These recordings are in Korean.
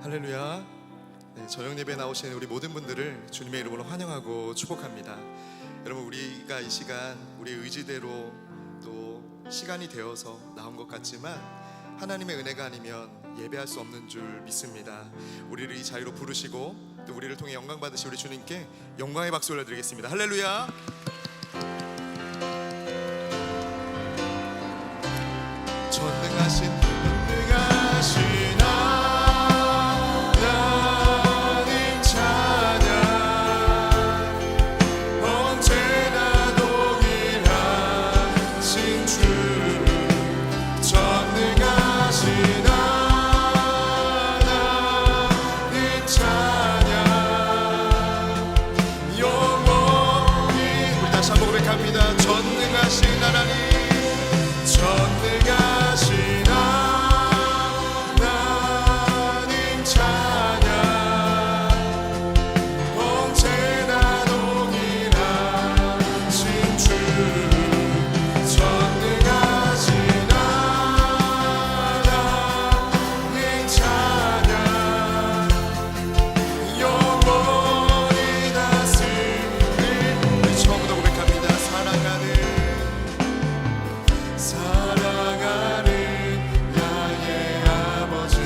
할렐루야. 저녁 예배 나오신 우리 모든 분들을 주님의 이름으로 환영하고 축복합니다. 여러분, 우리가 이 시간 우리 의지대로 또 시간이 되어서 나온 것 같지만 하나님의 은혜가 아니면 예배할 수 없는 줄 믿습니다. 우리를 이 자리로 부르시고 또 우리를 통해 영광 받으신 우리 주님께 영광의 박수 올려드리겠습니다. 할렐루야. 전능하신 하나님 찬양, 언제나 동일하신 주. 전능하신 하나님 찬양, 영원히. 우리 다시 한번 고백합니다. 전능하신 하나님, 전능하신 하나님 찬양, 언제나 동일하신 주. 전능하신 하나님 찬양, 영원히 다스릴. 우리 처음부터 고백합니다. 사랑하는 나의 아버지,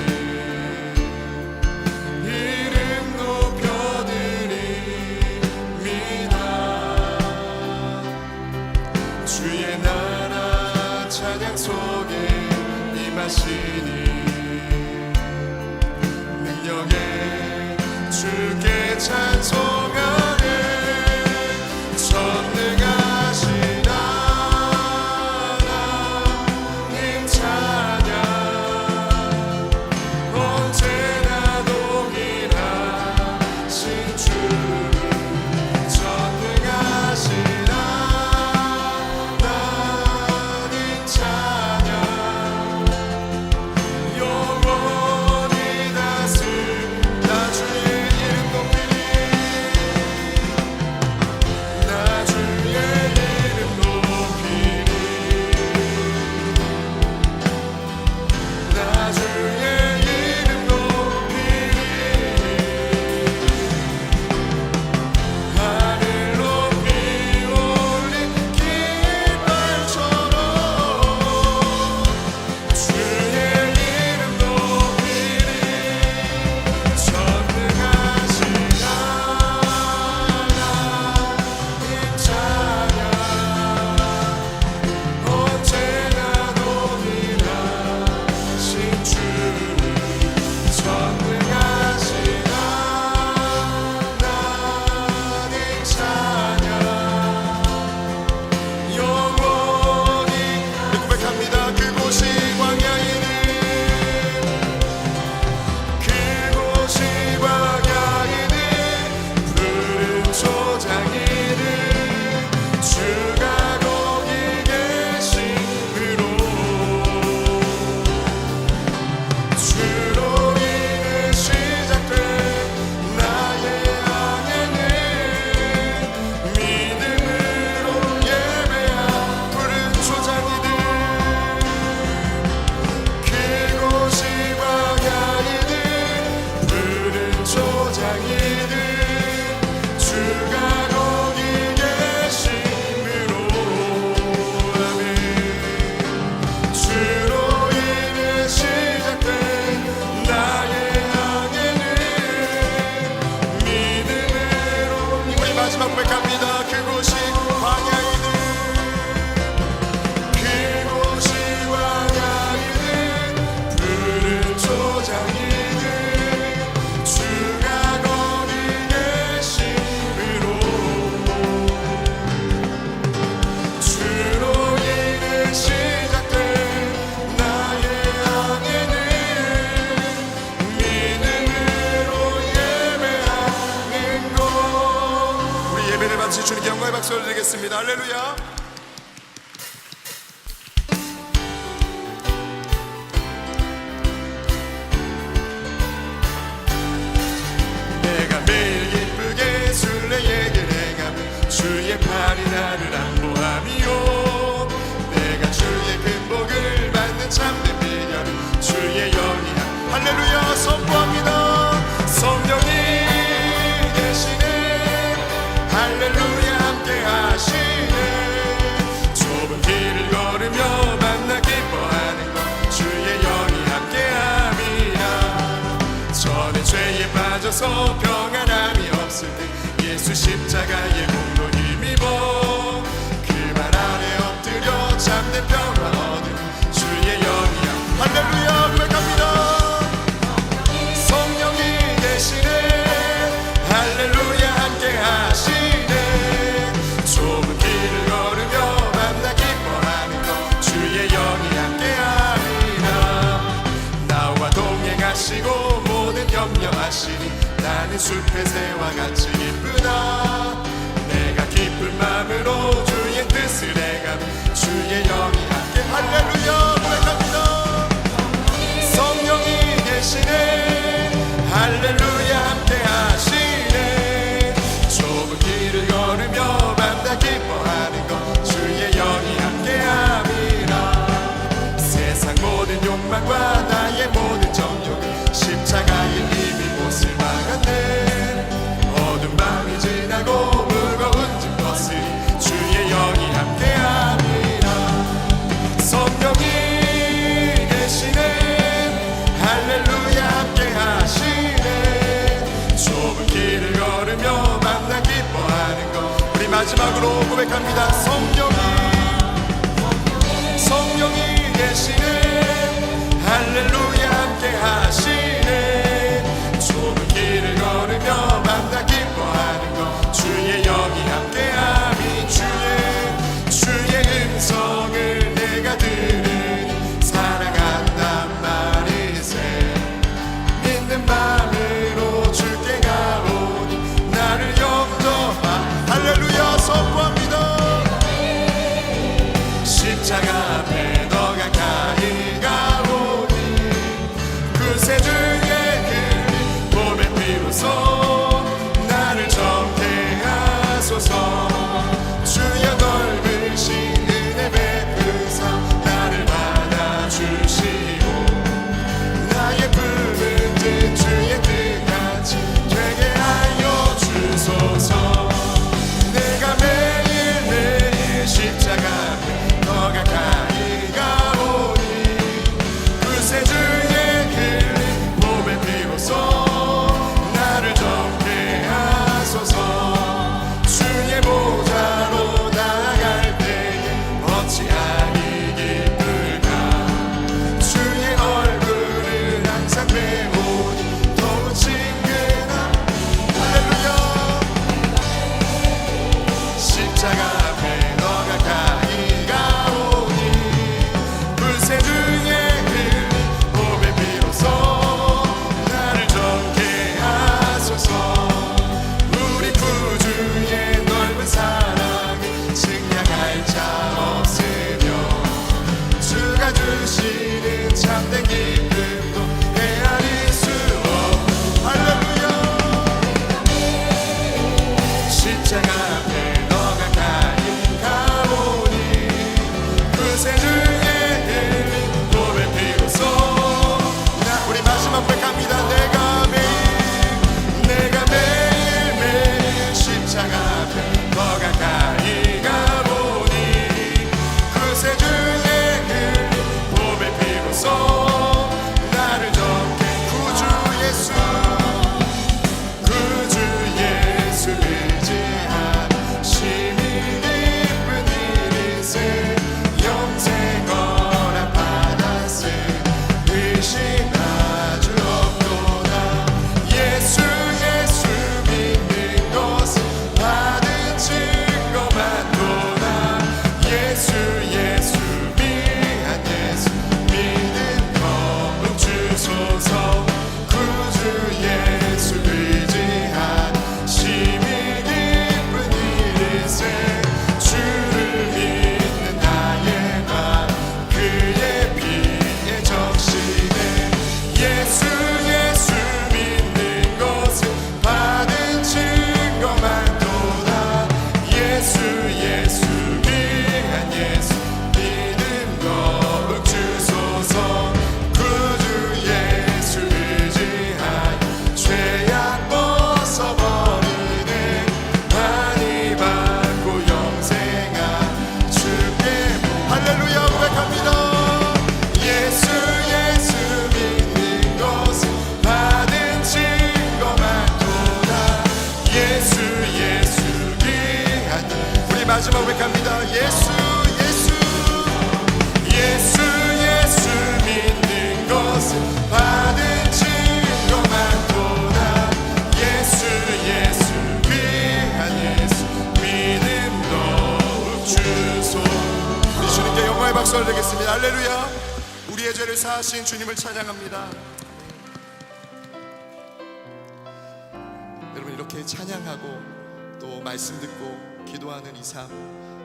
이름 높여드립니다. 주의 나라 찬양 속에 임하시니 능력에 주께 찬송하네. 전능하신 하나님 찬양, 언제나 동일하신 주. 전능하신 하나님 찬양, 영원히 다스릴. 나 주의 이름 높이리, 나 주의 이름 높이리, 나 주의 이름 높이리. 하늘 높이 올린 깃발처럼 주의 이름 높이리. 전능하신 하나님 찬양, 언제나 동일하신 주. 전능하신 하나님 찬양, 영원히. 우리 고백합니다. 그곳이 광야이니, 그곳이 광야이니, 푸른 초장이니, 주가 거기 계심으로, 주로 인해 시작된 나의 항해는 믿음으로 예배한 푸른 초장이들. 그곳이 광야이든 푸른 초장이든, 주가 거기 계심으로. 아멘. 주로 인해 시작된 나의 항해는 믿음으로. 우리 마지막 고백합니다. 그곳이 광야이든, 그곳이 광야이든, 푸른 초장이든, 주가 거기 계심으로, 주로 인해 시작된 나의 항해는 믿음으로 예배하는 것. 우리 예배를 마치 주님께 영광의 박수 올리겠습니다. 할렐루야. 내가 매일 기쁘게 순례에게 행하며 주의 팔이 나를 안보하미요. 내가 주의 큰 복을 받는 참된 비결은 주의 영이야. 할렐루야 선포합니다. 빠져서 평안함이 없을 때 예수 십자가의 공로 힘입어 그 발 아래 엎드려 참된 평화 얻은 주의 영이야. 할렐루야 고백합니다. 성령이 계시네. 할렐루야 함께 하시네. 좁은 길을 걸으며 만나 기뻐하는 것 주의 영이 함께하리라. 나와 동행하시고 모든 염려하시니 나는 숲의 새와 같이 기쁘다. 내가 기쁜 마음으로 주의 뜻을 행함 주의 영이 함께. 할렐루야 고백합니다. 성령이 계시네. 할렐루야 함께 하시네. 좁은 길을 걸으며 만나 기뻐하는 것 주의 영이 함께함이라. 세상 모든 욕망과 나의 모든 정욕은 십자가의 힘이 못을 막았네. 어두운 밤이 지나고 무거운 짐 벗으니 주의 영이 함께함이라. 성령이 계시네. 할렐루야 함께 하시네. 좁은 길을 걸으며 만나 기뻐하는 것 우리 마지막으로 고백합니다. 성령이 계시네. 할렐루야 함께 하시네. 좁은 길을 걸으며 만나 기뻐하는 것 주의 영이 함께함이. 주의 음성을 내가 들으니 사랑한단 말이세. 믿는 마음으로 주께 가오니 나를 영접하. 할렐루야 선포합니다. 고백합니다. 예수 예수 예수 예수 믿는 것은 받은 증거 많도다. 예수 예수 귀한 예수 믿음 더욱 주소. 우리 주님께 영광의 박수 올리겠습니다. 할렐루야. 우리의 죄를 사하신 주님을 찬양합니다. 여러분, 이렇게 찬양하고 또 말씀 듣고 기도하는 이 삶,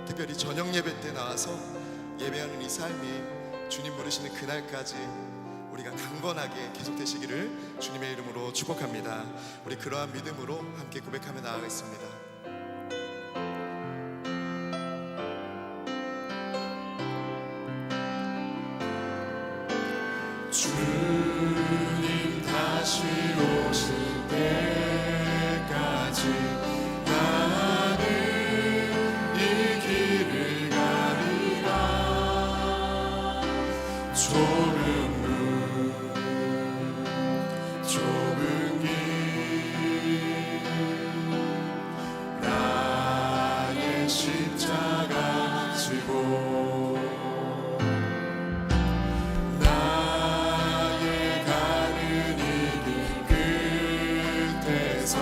특별히 저녁 예배 때 나와서 예배하는 이 삶이 주님 부르시는 그날까지 우리가 강건하게 계속되시기를 주님의 이름으로 축복합니다. 우리 그러한 믿음으로 함께 고백하며 나아가겠습니다. 주님 다시 오실 때까지 나는 이 길을 가리라. 좁은 문 좁은 길 나의 십자가 지고 나의 가는 이 길 끝에서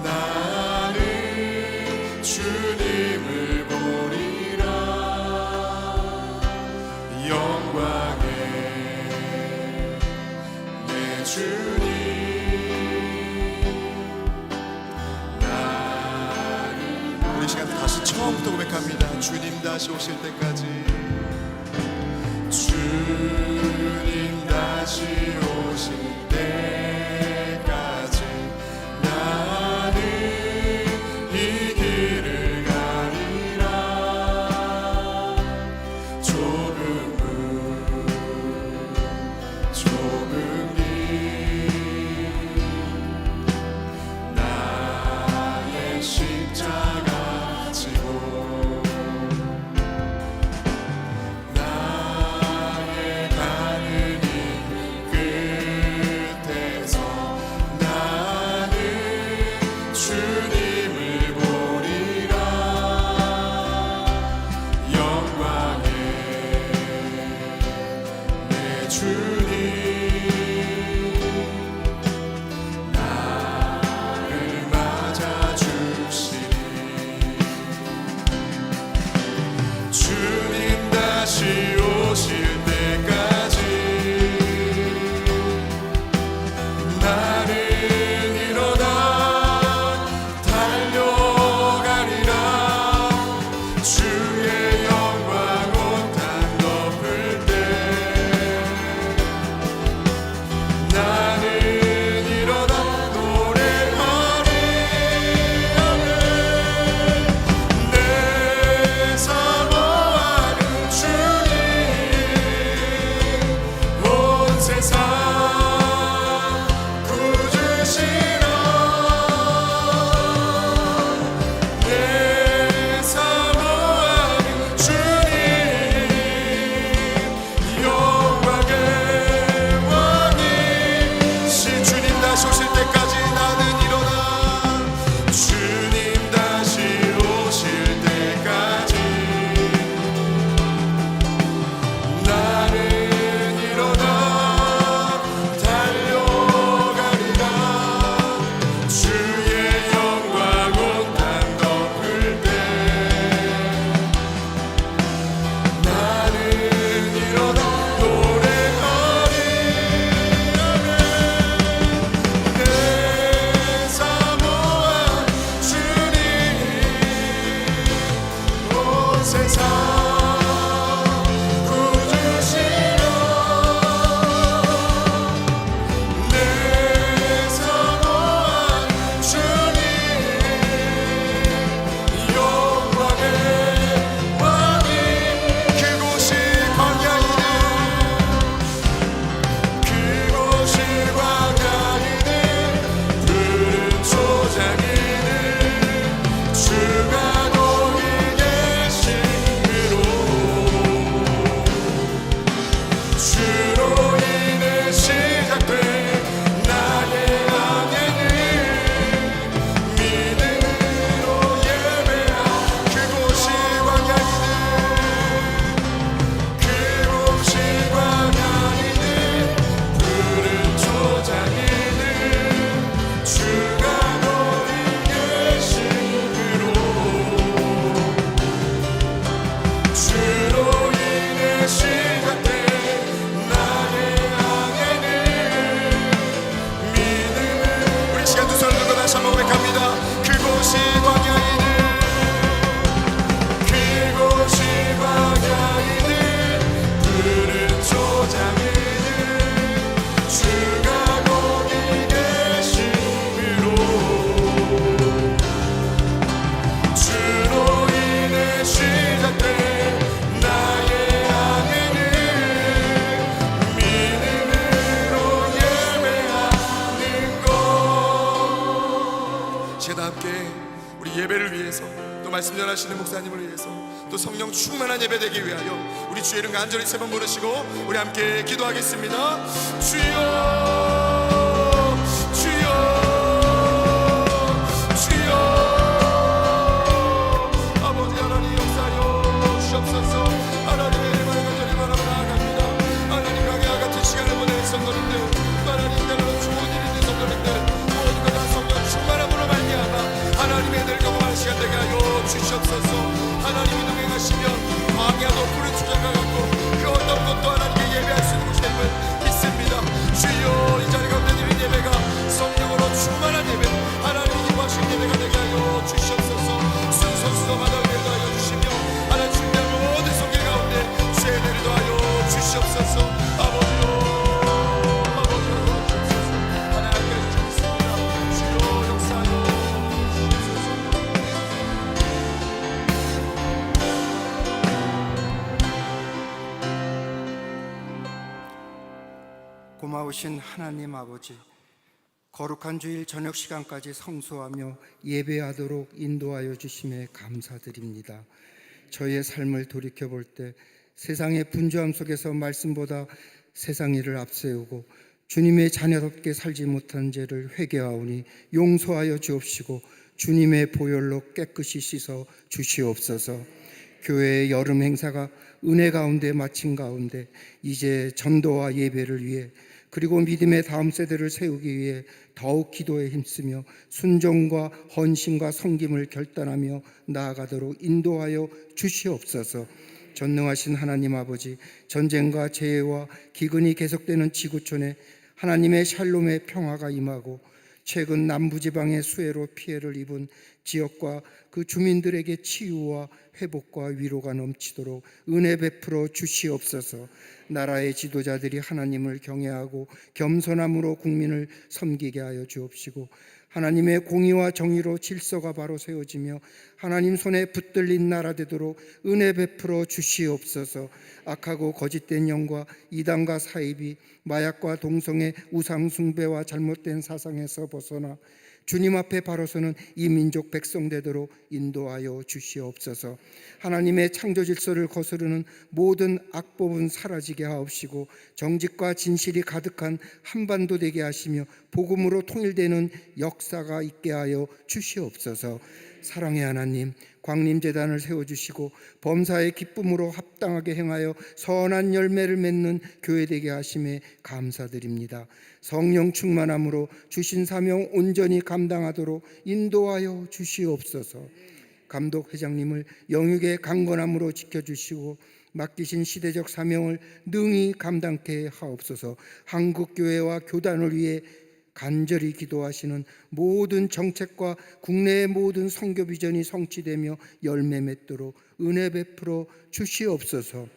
나는 주님을 보리라. 영광의 내 주님, 나는 우리 시간 다시 처음부터 고백합니다. 주님 다시 오실 때까지, 주님 다시 오실 때까지 나는 이 길을 가리라. 좁은 문 좁은 길 나의 십자가 지고 나의 가는 이 길 예배를 위해서, 또 말씀 전하시는 목사님을 위해서, 또 성령 충만한 예배 되기 위하여 우리 주의 이름 간절히 세 번 부르시고 우리 함께 기도하겠습니다. 주여, 주여, 주여. 아버지 하나님 역사하여 주옵소서. 하나님의 이름을 간절히 바라보며 나아갑니다. 하나님 강해와 같은 시간을 보낼 성도님들, 하나님 때로는 좋은 일이 있는 성도님들 모두가 다 성령 충만함으로 말미암아 하나님의 늘 경험하는 시간 되게 하여 주시옵소서. 하나님이 동행하시면 광야도 푸른 추장과 같고 그 어떤 것도 하나님께 예배할 수 있는 곳이 됨을 믿습니다. 주여, 이 자리 가운데 드린 예배가 성령으로 충만한 예배, 하나님이 기뻐하시는 예배가 되게 하여 주시옵소서. 순서수도 마다하게 하여 주시며 하나님 준비한 모든 성계 가운데 주의 은혜를 더하여 주시옵소서. 아버지요, 아버지요, 주옵소서. 하나님께 주셨습니다. 주여 역사하여 주옵소서. 고마우신 하나님 아버지, 거룩한 주일 저녁 시간까지 성수하며 예배하도록 인도하여 주심에 감사드립니다. 저희의 삶을 돌이켜볼 때 세상의 분주함 속에서 말씀보다 세상 일을 앞세우고 주님의 자녀답게 살지 못한 죄를 회개하오니 용서하여 주옵시고 주님의 보혈로 깨끗이 씻어 주시옵소서. 교회의 여름 행사가 은혜 가운데 마친 가운데 이제 전도와 예배를 위해, 그리고 믿음의 다음 세대를 세우기 위해 더욱 기도에 힘쓰며 순종과 헌신과 섬김을 결단하며 나아가도록 인도하여 주시옵소서. 전능하신 하나님 아버지, 전쟁과 재해와 기근이 계속되는 지구촌에 하나님의 샬롬의 평화가 임하고 최근 남부지방의 수해로 피해를 입은 지역과 그 주민들에게 치유와 회복과 위로가 넘치도록 은혜 베풀어 주시옵소서. 나라의 지도자들이 하나님을 경외하고 겸손함으로 국민을 섬기게 하여 주옵시고 하나님의 공의와 정의로 질서가 바로 세워지며 하나님 손에 붙들린 나라 되도록 은혜 베풀어 주시옵소서. 악하고 거짓된 영과 이단과 사입이 마약과 동성애, 우상 숭배와 잘못된 사상에서 벗어나 주님 앞에 바로 서는 이 민족 백성 되도록 인도하여 주시옵소서. 하나님의 창조 질서를 거스르는 모든 악법은 사라지게 하옵시고 정직과 진실이 가득한 한반도 되게 하시며 복음으로 통일되는 역사가 있게 하여 주시옵소서. 사랑의 하나님, 광림재단을 세워주시고 범사의 기쁨으로 합당하게 행하여 선한 열매를 맺는 교회 되게 하심에 감사드립니다. 성령 충만함으로 주신 사명 온전히 감당하도록 인도하여 주시옵소서. 감독 회장님을 영육의 강건함으로 지켜주시고 맡기신 시대적 사명을 능히 감당케 하옵소서. 한국교회와 교단을 위해 간절히 기도하시는 모든 정책과 국내의 모든 선교 비전이 성취되며 열매 맺도록 은혜 베풀어 주시옵소서.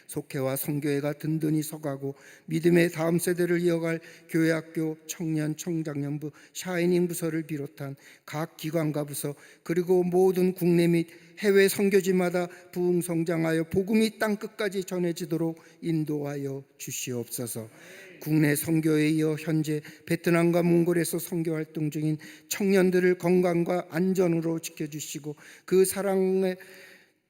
속회와 선교회가 든든히 서가고 믿음의 다음 세대를 이어갈 교회학교, 청년, 청장년부, 샤이닝 부서를 비롯한 각 기관과 부서, 그리고 모든 국내 및 해외 선교지마다 부흥성장하여 복음이 땅끝까지 전해지도록 인도하여 주시옵소서. 국내 선교에 이어 현재 베트남과 몽골에서 선교 활동 중인 청년들을 건강과 안전으로 지켜주시고 그 사랑의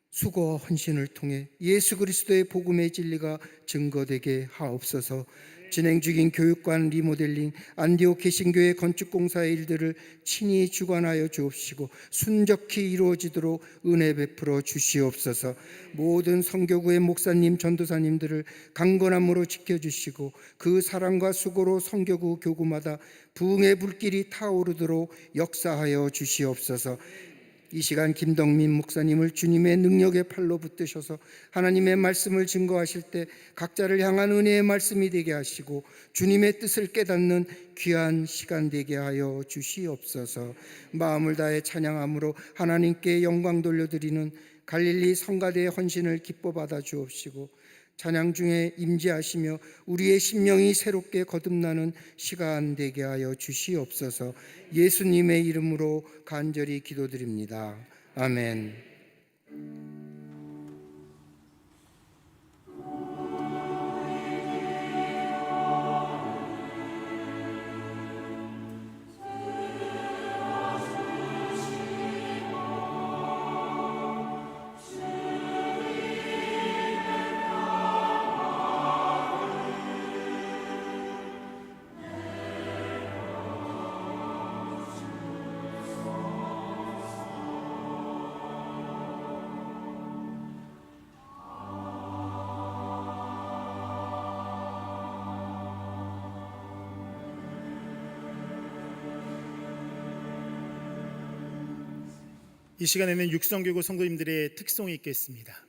수고와 헌신을 통해 예수 그리스도의 복음의 진리가 증거되게 하옵소서. 진행 중인 교육관 리모델링, 안디옥 개신교회 건축공사의 일들을 친히 주관하여 주옵시고 순적히 이루어지도록 은혜 베풀어 주시옵소서. 모든 선교구의 목사님, 전도사님들을 강건함으로 지켜주시고 그 사랑과 수고로 선교구 교구마다 부흥의 불길이 타오르도록 역사하여 주시옵소서. 이 시간 김덕민 목사님을 주님의 능력의 팔로 붙드셔서 하나님의 말씀을 증거하실 때 각자를 향한 은혜의 말씀이 되게 하시고 주님의 뜻을 깨닫는 귀한 시간 되게 하여 주시옵소서. 마음을 다해 찬양함으로 하나님께 영광 돌려드리는 갈릴리 성가대의 헌신을 기뻐 받아 주옵시고 찬양 중에 임재하시며 우리의 심령이 새롭게 거듭나는 시간 되게 하여 주시옵소서. 예수님의 이름으로 간절히 기도드립니다. 아멘. 이 시간에는 육성교구 성도님들의 특송이 있겠습니다.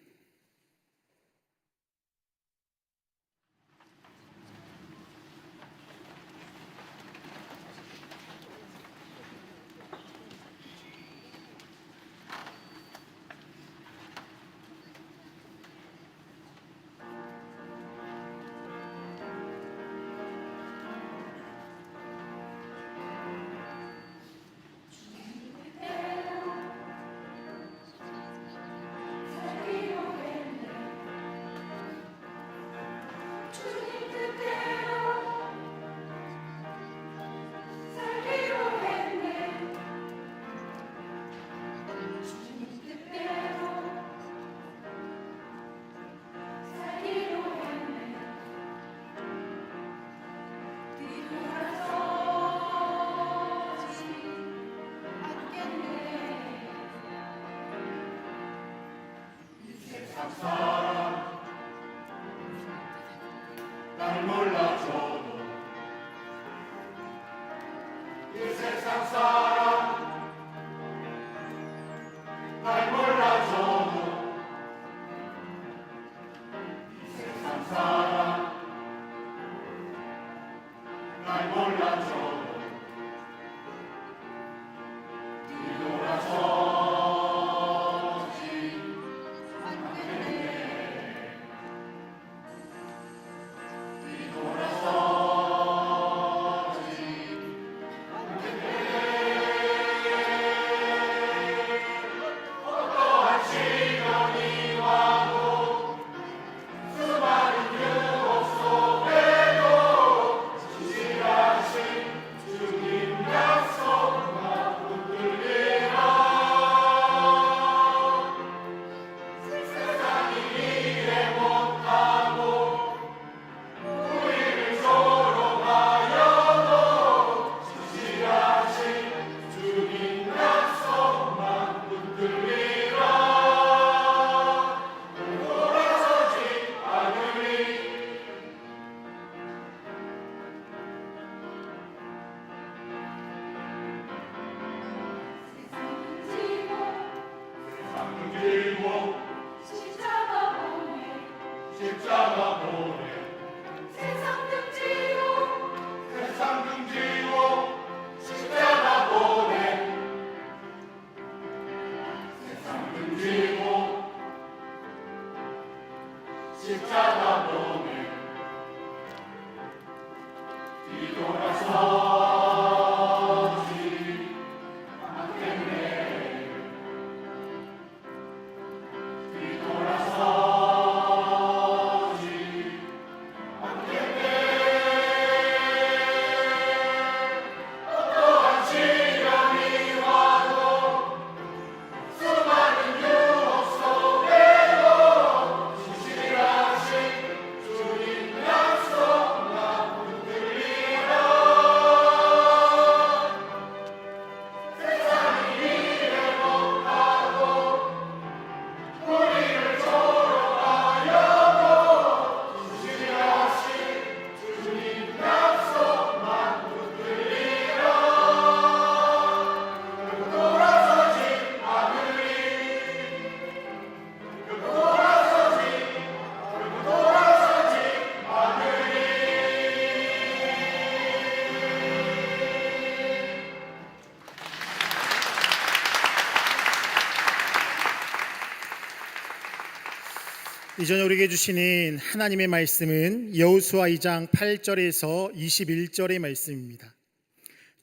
이 저녁 우리에게 주시는 하나님의 말씀은 여호수아 2장 8절에서 21절의 말씀입니다.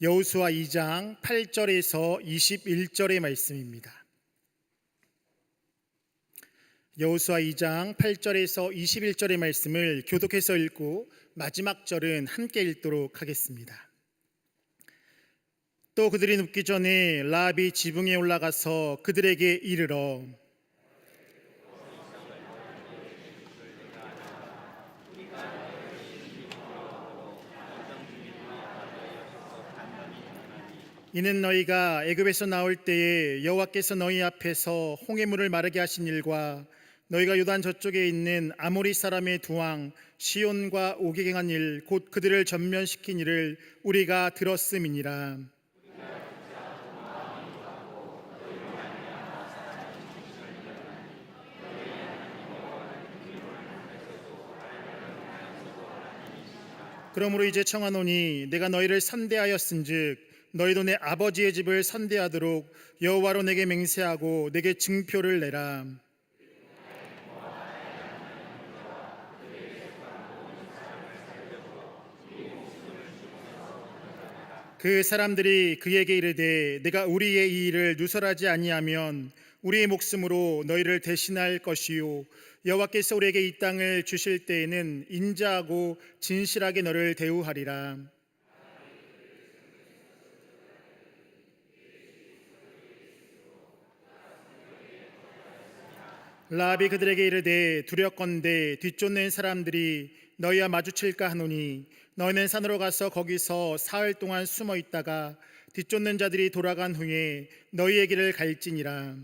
여호수아 2장 8절에서 21절의 말씀입니다. 여호수아 2장 8절에서 21절의 말씀을 교독해서 읽고 마지막 절은 함께 읽도록 하겠습니다. 또 그들이 눕기 전에 라합이 지붕에 올라가서 그들에게 이르러 이는 너희가 애굽에서 나올 때에 여호와께서 너희 앞에서 홍해물을 마르게 하신 일과 너희가 요단 저쪽에 있는 아모리 사람의 두 왕 시온과 오게 행한 일 곧 그들을 전면시킨 일을 우리가 들었음이니라. 그러므로 이제 청하노니 내가 너희를 선대하였은즉 너희도 내 아버지의 집을 선대하도록 여호와로 내게 맹세하고 내게 증표를 내라. 그 사람들이 그에게 이르되 내가 우리의 이 일을 누설하지 아니하면 우리의 목숨으로 너희를 대신할 것이요 여호와께서 우리에게 이 땅을 주실 때에는 인자하고 진실하게 너를 대우하리라. 라합이 그들에게 이르되 두렵건대 뒤쫓는 사람들이 너희와 마주칠까 하노니 너희는 산으로 가서 거기서 사흘 동안 숨어 있다가 뒤쫓는 자들이 돌아간 후에 너희의 길을 갈지니라.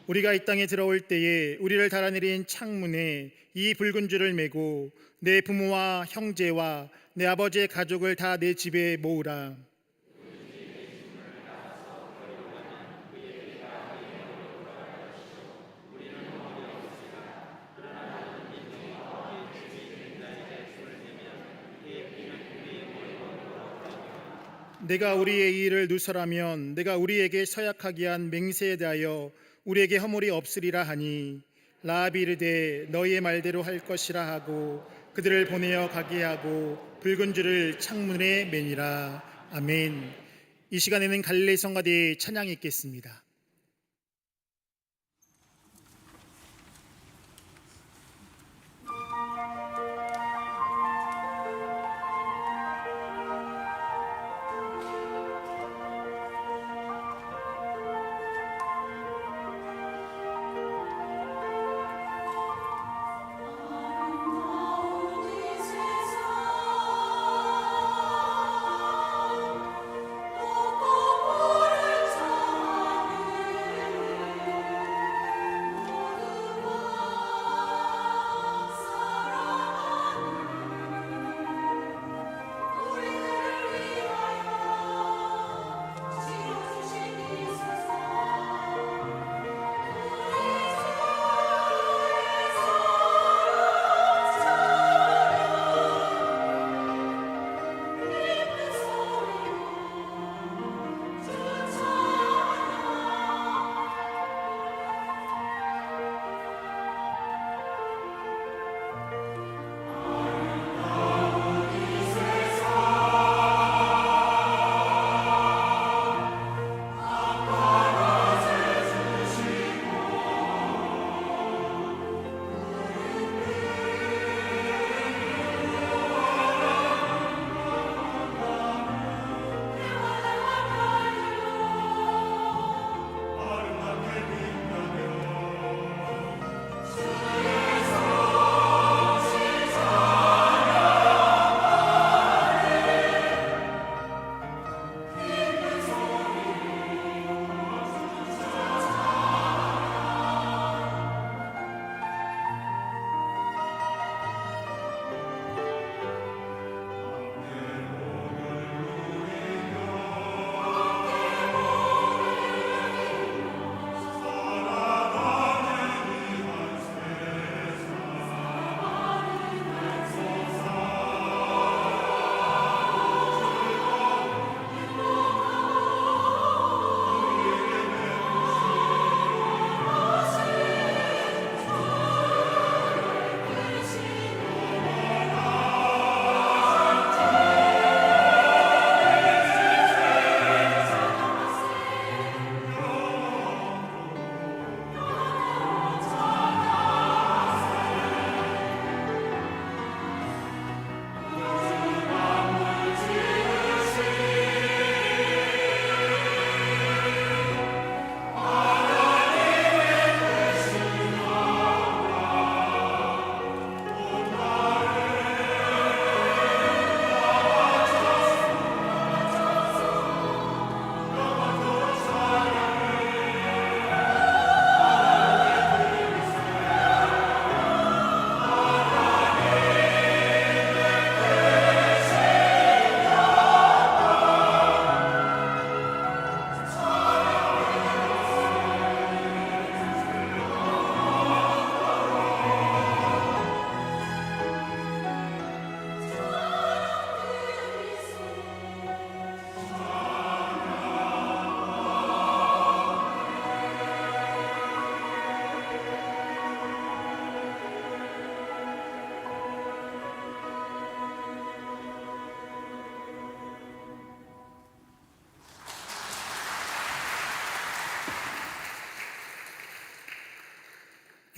우리가 이 땅에 들어올 때에 우리를 달아내린 창문에 이 붉은 줄을 메고 내 부모와 형제와 내 아버지의 가족을 다 내 집에 모으라. 내가 우리의 이 일을 누설하면 내가 우리에게 서약하게 한 맹세에 대하여 우리에게 허물이 없으리라 하니 라합이 이르되 너희의 말대로 할 것이라 하고 그들을 보내어 가게 하고 붉은 줄을 창문에 매니라. 아멘. 이 시간에는 갈릴리 성가대의 찬양이 있겠습니다.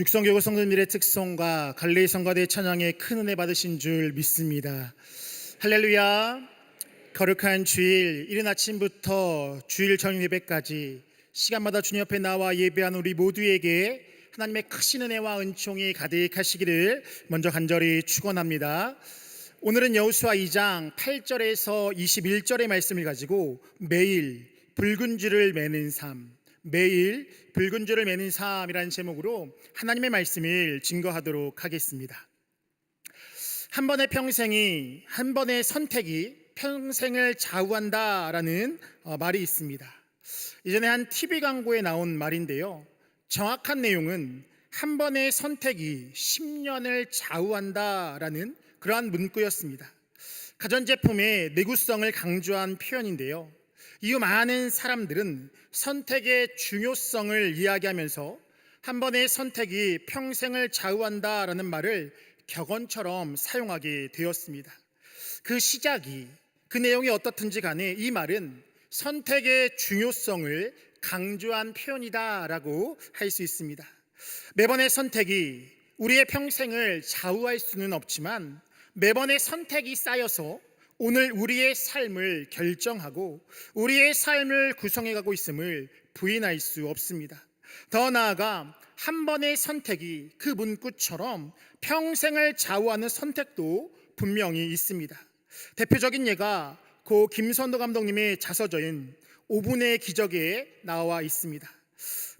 육성교구 성도님들의 특성과 갈릴리 성가대 찬양에 큰 은혜 받으신 줄 믿습니다. 할렐루야. 거룩한 주일, 이른 아침부터 주일 저녁 예배까지 시간마다 주님 옆에 나와 예배하는 우리 모두에게 하나님의 크신 은혜와 은총이 가득하시기를 먼저 간절히 축원합니다. 오늘은 여호수아 2장 8절에서 21절의 말씀을 가지고 매일 붉은 줄을 매는 삶, 매일 붉은 줄을 매는 삶이라는 제목으로 하나님의 말씀을 증거하도록 하겠습니다. 한 번의 평생이, 한 번의 선택이 평생을 좌우한다라는 말이 있습니다. 이전에 한 TV 광고에 나온 말인데요, 정확한 내용은 한 번의 선택이 10년을 좌우한다라는 그러한 문구였습니다. 가전제품의 내구성을 강조한 표현인데요, 이후 많은 사람들은 선택의 중요성을 이야기하면서 한 번의 선택이 평생을 좌우한다라는 말을 격언처럼 사용하게 되었습니다. 그 시작이, 그 내용이 어떻든지 간에 이 말은 선택의 중요성을 강조한 표현이다라고 할 수 있습니다. 매번의 선택이 우리의 평생을 좌우할 수는 없지만 매번의 선택이 쌓여서 오늘 우리의 삶을 결정하고 우리의 삶을 구성해가고 있음을 부인할 수 없습니다. 더 나아가 한 번의 선택이 그 문구처럼 평생을 좌우하는 선택도 분명히 있습니다. 대표적인 예가 고 김선도 감독님의 자서전인 5분의 기적에 나와 있습니다.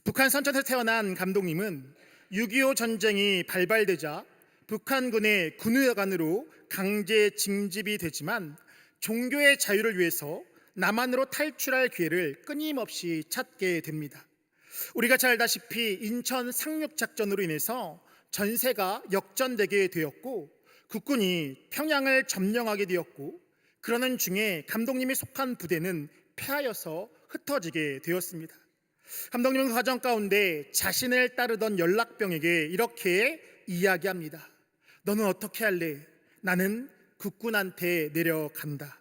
북한 선천에서 태어난 감독님은 6.25 전쟁이 발발되자 북한군의 군의관으로 강제 징집이 되지만 종교의 자유를 위해서 남한으로 탈출할 기회를 끊임없이 찾게 됩니다. 우리가 잘 알다시피 인천 상륙작전으로 인해서 전세가 역전되게 되었고 국군이 평양을 점령하게 되었고, 그러는 중에 감독님이 속한 부대는 패하여서 흩어지게 되었습니다. 감독님은 그 과정 가운데 자신을 따르던 연락병에게 이렇게 이야기합니다. 너는 어떻게 할래? 나는 국군한테 내려간다.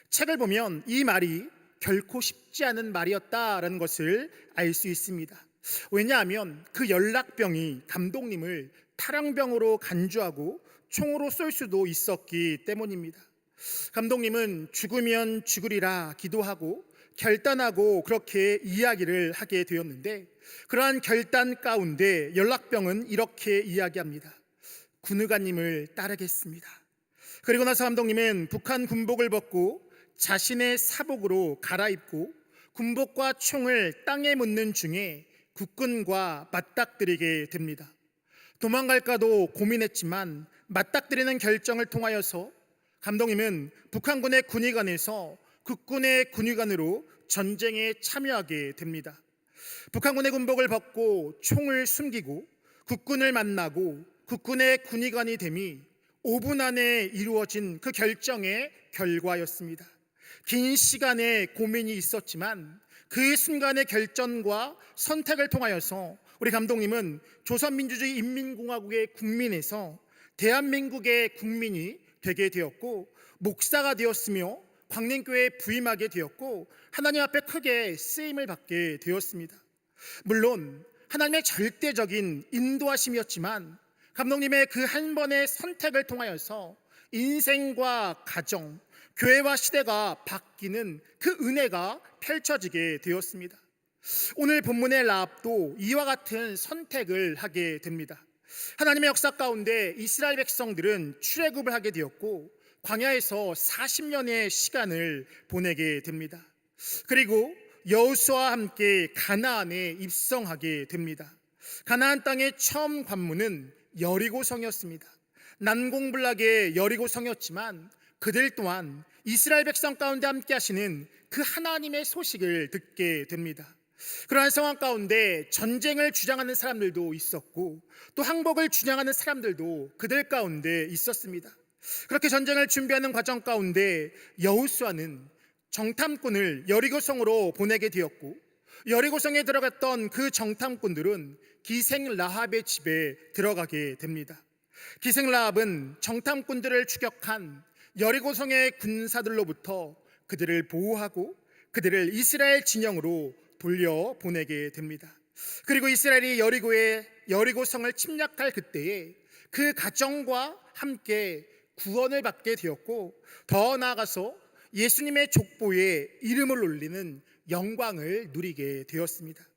책을 보면 이 말이 결코 쉽지 않은 말이었다라는 것을 알 수 있습니다. 왜냐하면 그 연락병이 감독님을 탈영병으로 간주하고 총으로 쏠 수도 있었기 때문입니다. 감독님은 죽으면 죽으리라 기도하고 결단하고 그렇게 이야기를 하게 되었는데, 그러한 결단 가운데 연락병은 이렇게 이야기합니다. 군의관님을 따르겠습니다. 그리고 나서 감독님은 북한 군복을 벗고 자신의 사복으로 갈아입고 군복과 총을 땅에 묻는 중에 국군과 맞닥뜨리게 됩니다. 도망갈까도 고민했지만 맞닥뜨리는 결정을 통하여서 감독님은 북한군의 군의관에서 국군의 군의관으로 전쟁에 참여하게 됩니다. 북한군의 군복을 벗고 총을 숨기고 국군을 만나고 국군의 군의관이 됨이 5분 안에 이루어진 그 결정의 결과였습니다. 긴 시간의 고민이 있었지만 그 순간의 결정과 선택을 통하여서 우리 감독님은 조선민주주의 인민공화국의 국민에서 대한민국의 국민이 되게 되었고, 목사가 되었으며 광림교회에 부임하게 되었고 하나님 앞에 크게 쓰임을 받게 되었습니다. 물론 하나님의 절대적인 인도하심이었지만 감독님의 그 한 번의 선택을 통하여서 인생과 가정, 교회와 시대가 바뀌는 그 은혜가 펼쳐지게 되었습니다. 오늘 본문의 라합도 이와 같은 선택을 하게 됩니다. 하나님의 역사 가운데 이스라엘 백성들은 출애굽을 하게 되었고 광야에서 40년의 시간을 보내게 됩니다. 그리고 여호수아와 함께 가나안에 입성하게 됩니다. 가나안 땅의 처음 관문은 여리고성이었습니다. 난공불락의 여리고성이었지만 그들 또한 이스라엘 백성 가운데 함께 하시는 그 하나님의 소식을 듣게 됩니다. 그러한 상황 가운데 전쟁을 주장하는 사람들도 있었고 또 항복을 주장하는 사람들도 그들 가운데 있었습니다. 그렇게 전쟁을 준비하는 과정 가운데 여호수아는 정탐꾼을 여리고성으로 보내게 되었고, 여리고성에 들어갔던 그 정탐꾼들은 기생 라합의 집에 들어가게 됩니다. 기생 라합은 정탐꾼들을 추격한 여리고성의 군사들로부터 그들을 보호하고 그들을 이스라엘 진영으로 돌려보내게 됩니다. 그리고 이스라엘이 여리고에 여리고성을 침략할 그때에 그 가정과 함께 구원을 받게 되었고, 더 나아가서 예수님의 족보에 이름을 올리는 영광을 누리게 되었습니다.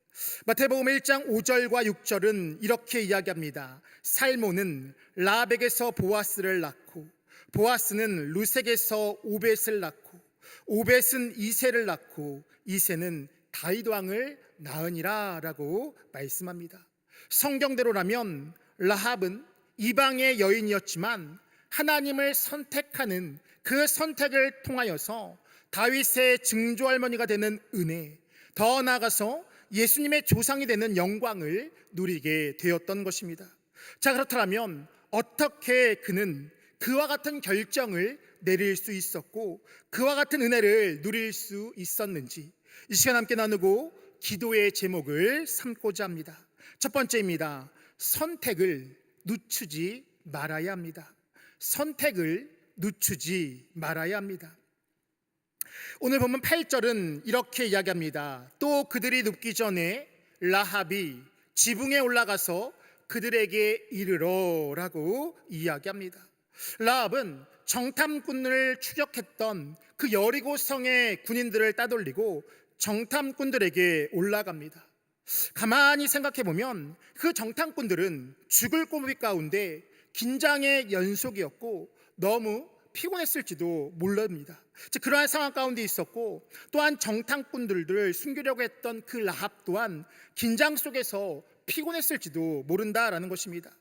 마태복음 1장 5절과 6절은 이렇게 이야기합니다. 살모는 라합에게서 보아스를 낳고, 보아스는 루색에서 오벳을 낳고, 오벳은 이새를 낳고, 이새는 다윗 왕을 낳으니라 라고 말씀합니다. 성경대로라면 라합은 이방의 여인이었지만 하나님을 선택하는 그 선택을 통하여서 다윗의 증조할머니가 되는 은혜, 더 나아가서 예수님의 조상이 되는 영광을 누리게 되었던 것입니다. 자, 그렇다면 어떻게 그는 그와 같은 결정을 내릴 수 있었고 그와 같은 은혜를 누릴 수 있었는지 이 시간 함께 나누고 기도의 제목을 삼고자 합니다. 첫 번째입니다. 선택을 늦추지 말아야 합니다. 선택을 늦추지 말아야 합니다. 오늘 보면 8절은 이렇게 이야기합니다. 또 그들이 눕기 전에 라합이 지붕에 올라가서 그들에게 이르러 라고 이야기합니다. 라합은 정탐꾼을 추격했던 그 여리고성의 군인들을 따돌리고 정탐꾼들에게 올라갑니다. 가만히 생각해 보면 그 정탐꾼들은 죽을 고비 가운데 긴장의 연속이었고 너무 피곤했을지도 모릅니다. 그러한 상황 가운데 있었고, 또한 정탐꾼들을 숨기려고 했던 그 라합 또한 긴장 속에서 피곤했을지도 모른다라는 것입니다.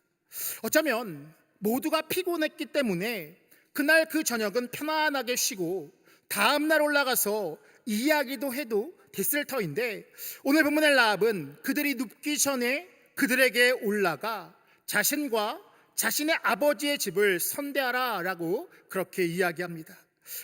어쩌면 모두가 피곤했기 때문에 그날 그 저녁은 편안하게 쉬고 다음날 올라가서 이야기도 해도 됐을 터인데, 오늘 본문의 라합은 그들이 눕기 전에 그들에게 올라가 자신과 자신의 아버지의 집을 선대하라 라고 그렇게 이야기합니다.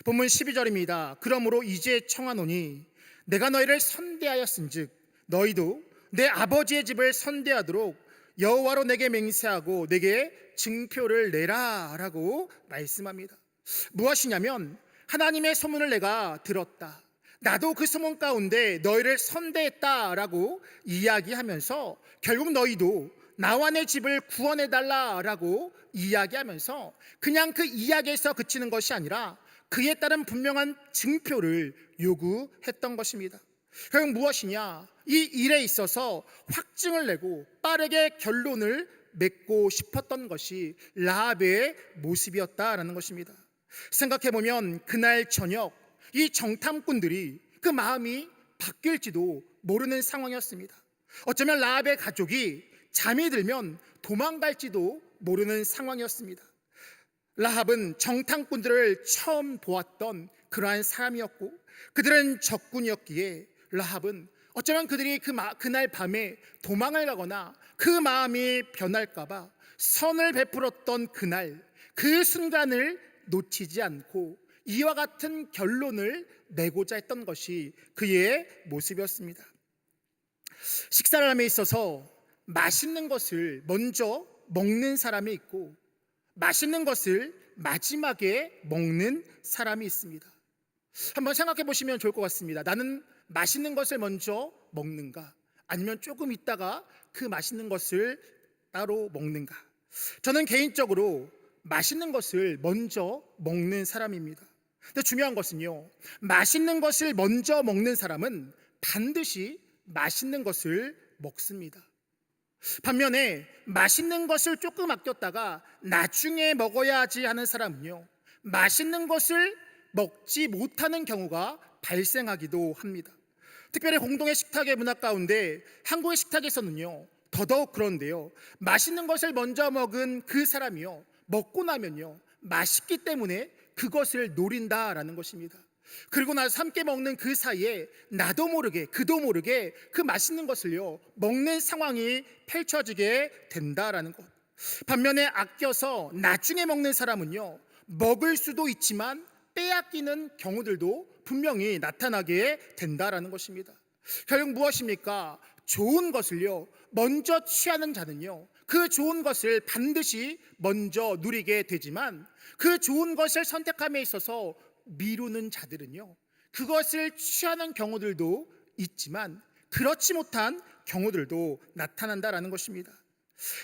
본문 12절입니다. 그러므로 이제 청하노니 내가 너희를 선대하였은즉 너희도 내 아버지의 집을 선대하도록 여호와로 내게 맹세하고 내게 증표를 내라 라고 말씀합니다. 무엇이냐면 하나님의 소문을 내가 들었다, 나도 그 소문 가운데 너희를 선대했다 라고 이야기하면서 결국 너희도 나와 내 집을 구원해달라 라고 이야기하면서 그냥 그 이야기에서 그치는 것이 아니라 그에 따른 분명한 증표를 요구했던 것입니다. 결국 무엇이냐, 이 일에 있어서 확증을 내고 빠르게 결론을 맺고 싶었던 것이 라합의 모습이었다라는 것입니다. 생각해보면 그날 저녁 이 정탐꾼들이 그 마음이 바뀔지도 모르는 상황이었습니다. 어쩌면 라합의 가족이 잠이 들면 도망갈지도 모르는 상황이었습니다. 라합은 정탐꾼들을 처음 보았던 그러한 사람이었고 그들은 적군이었기에 라합은 어쩌면 그들이 그날 밤에 도망을 가거나 그 마음이 변할까봐 선을 베풀었던 그날 그 순간을 놓치지 않고 이와 같은 결론을 내고자 했던 것이 그의 모습이었습니다. 식사를 함에 있어서 맛있는 것을 먼저 먹는 사람이 있고 맛있는 것을 마지막에 먹는 사람이 있습니다. 한번 생각해 보시면 좋을 것 같습니다. 나는 맛있는 것을 먼저 먹는가, 아니면 조금 있다가 그 맛있는 것을 따로 먹는가? 저는 개인적으로 맛있는 것을 먼저 먹는 사람입니다. 근데 중요한 것은요, 맛있는 것을 먼저 먹는 사람은 반드시 맛있는 것을 먹습니다. 반면에 맛있는 것을 조금 아꼈다가 나중에 먹어야 하지 하는 사람은요, 맛있는 것을 먹지 못하는 경우가 발생하기도 합니다. 특별히 공동의 식탁의 문화 가운데 한국의 식탁에서는요 더더욱 그런데요, 맛있는 것을 먼저 먹은 그 사람이요 먹고 나면요 맛있기 때문에 그것을 노린다라는 것입니다. 그리고 나서 함께 먹는 그 사이에 나도 모르게 그도 모르게 그 맛있는 것을요 먹는 상황이 펼쳐지게 된다라는 것. 반면에 아껴서 나중에 먹는 사람은요 먹을 수도 있지만 빼앗기는 경우들도 분명히 나타나게 된다라는 것입니다. 결국 무엇입니까? 좋은 것을요 먼저 취하는 자는요 그 좋은 것을 반드시 먼저 누리게 되지만 그 좋은 것을 선택함에 있어서 미루는 자들은요 그것을 취하는 경우들도 있지만 그렇지 못한 경우들도 나타난다라는 것입니다.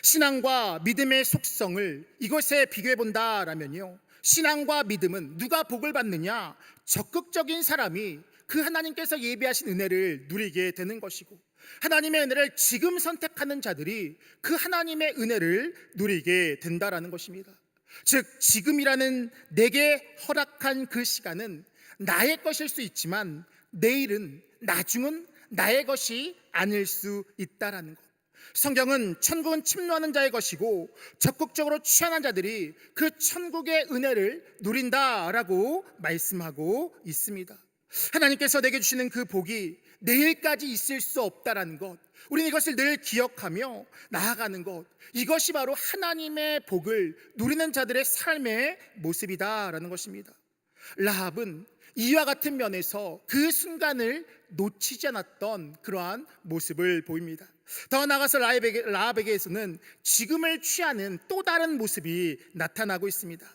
신앙과 믿음의 속성을 이것에 비교해 본다라면요, 신앙과 믿음은 누가 복을 받느냐? 적극적인 사람이 그 하나님께서 예비하신 은혜를 누리게 되는 것이고, 하나님의 은혜를 지금 선택하는 자들이 그 하나님의 은혜를 누리게 된다라는 것입니다. 즉, 지금이라는 내게 허락한 그 시간은 나의 것일 수 있지만 내일은, 나중은 나의 것이 아닐 수 있다라는 것. 성경은 천국은 침노하는 자의 것이고 적극적으로 취하는 자들이 그 천국의 은혜를 누린다라고 말씀하고 있습니다. 하나님께서 내게 주시는 그 복이 내일까지 있을 수 없다라는 것, 우리는 이것을 늘 기억하며 나아가는 것, 이것이 바로 하나님의 복을 누리는 자들의 삶의 모습이다라는 것입니다. 라합은 이와 같은 면에서 그 순간을 놓치지 않았던 그러한 모습을 보입니다. 더 나아가서 라합에게서는 지금을 취하는 또 다른 모습이 나타나고 있습니다.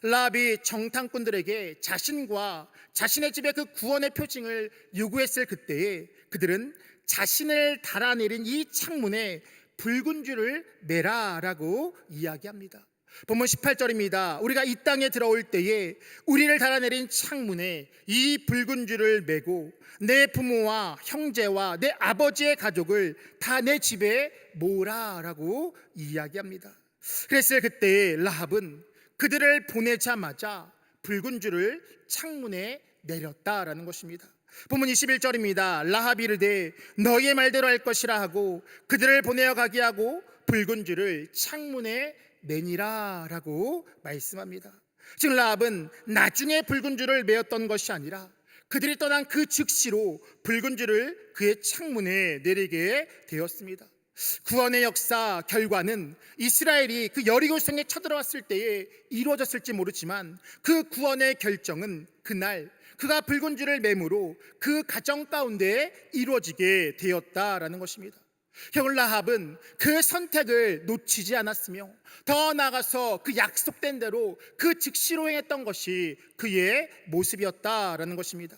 라합이 정탐꾼들에게 자신과 자신의 집의 그 구원의 표징을 요구했을 그때에 그들은 자신을 달아내린 이 창문에 붉은 줄을 매라라고 이야기합니다. 본문 18절입니다. 우리가 이 땅에 들어올 때에 우리를 달아내린 창문에 이 붉은 줄을 매고 내 부모와 형제와 내 아버지의 가족을 다 내 집에 모으라라고 이야기합니다. 그랬을 그때에 라합은 그들을 보내자마자 붉은 줄을 창문에 내렸다라는 것입니다. 본문 21절입니다. 라합이 이르되 너희의 말대로 할 것이라 하고 그들을 보내어 가게 하고 붉은 줄을 창문에 내니라라고 말씀합니다. 즉 라합은 나중에 붉은 줄을 메었던 것이 아니라 그들이 떠난 그 즉시로 붉은 줄을 그의 창문에 내리게 되었습니다. 구원의 역사 결과는 이스라엘이 그 여리고성에 쳐들어왔을 때에 이루어졌을지 모르지만 그 구원의 결정은 그날 그가 붉은 줄을 매므로 그 가정 가운데 이루어지게 되었다라는 것입니다. 결국 라합은 그 선택을 놓치지 않았으며 더 나아가서 그 약속된 대로 그 즉시로 행했던 것이 그의 모습이었다라는 것입니다.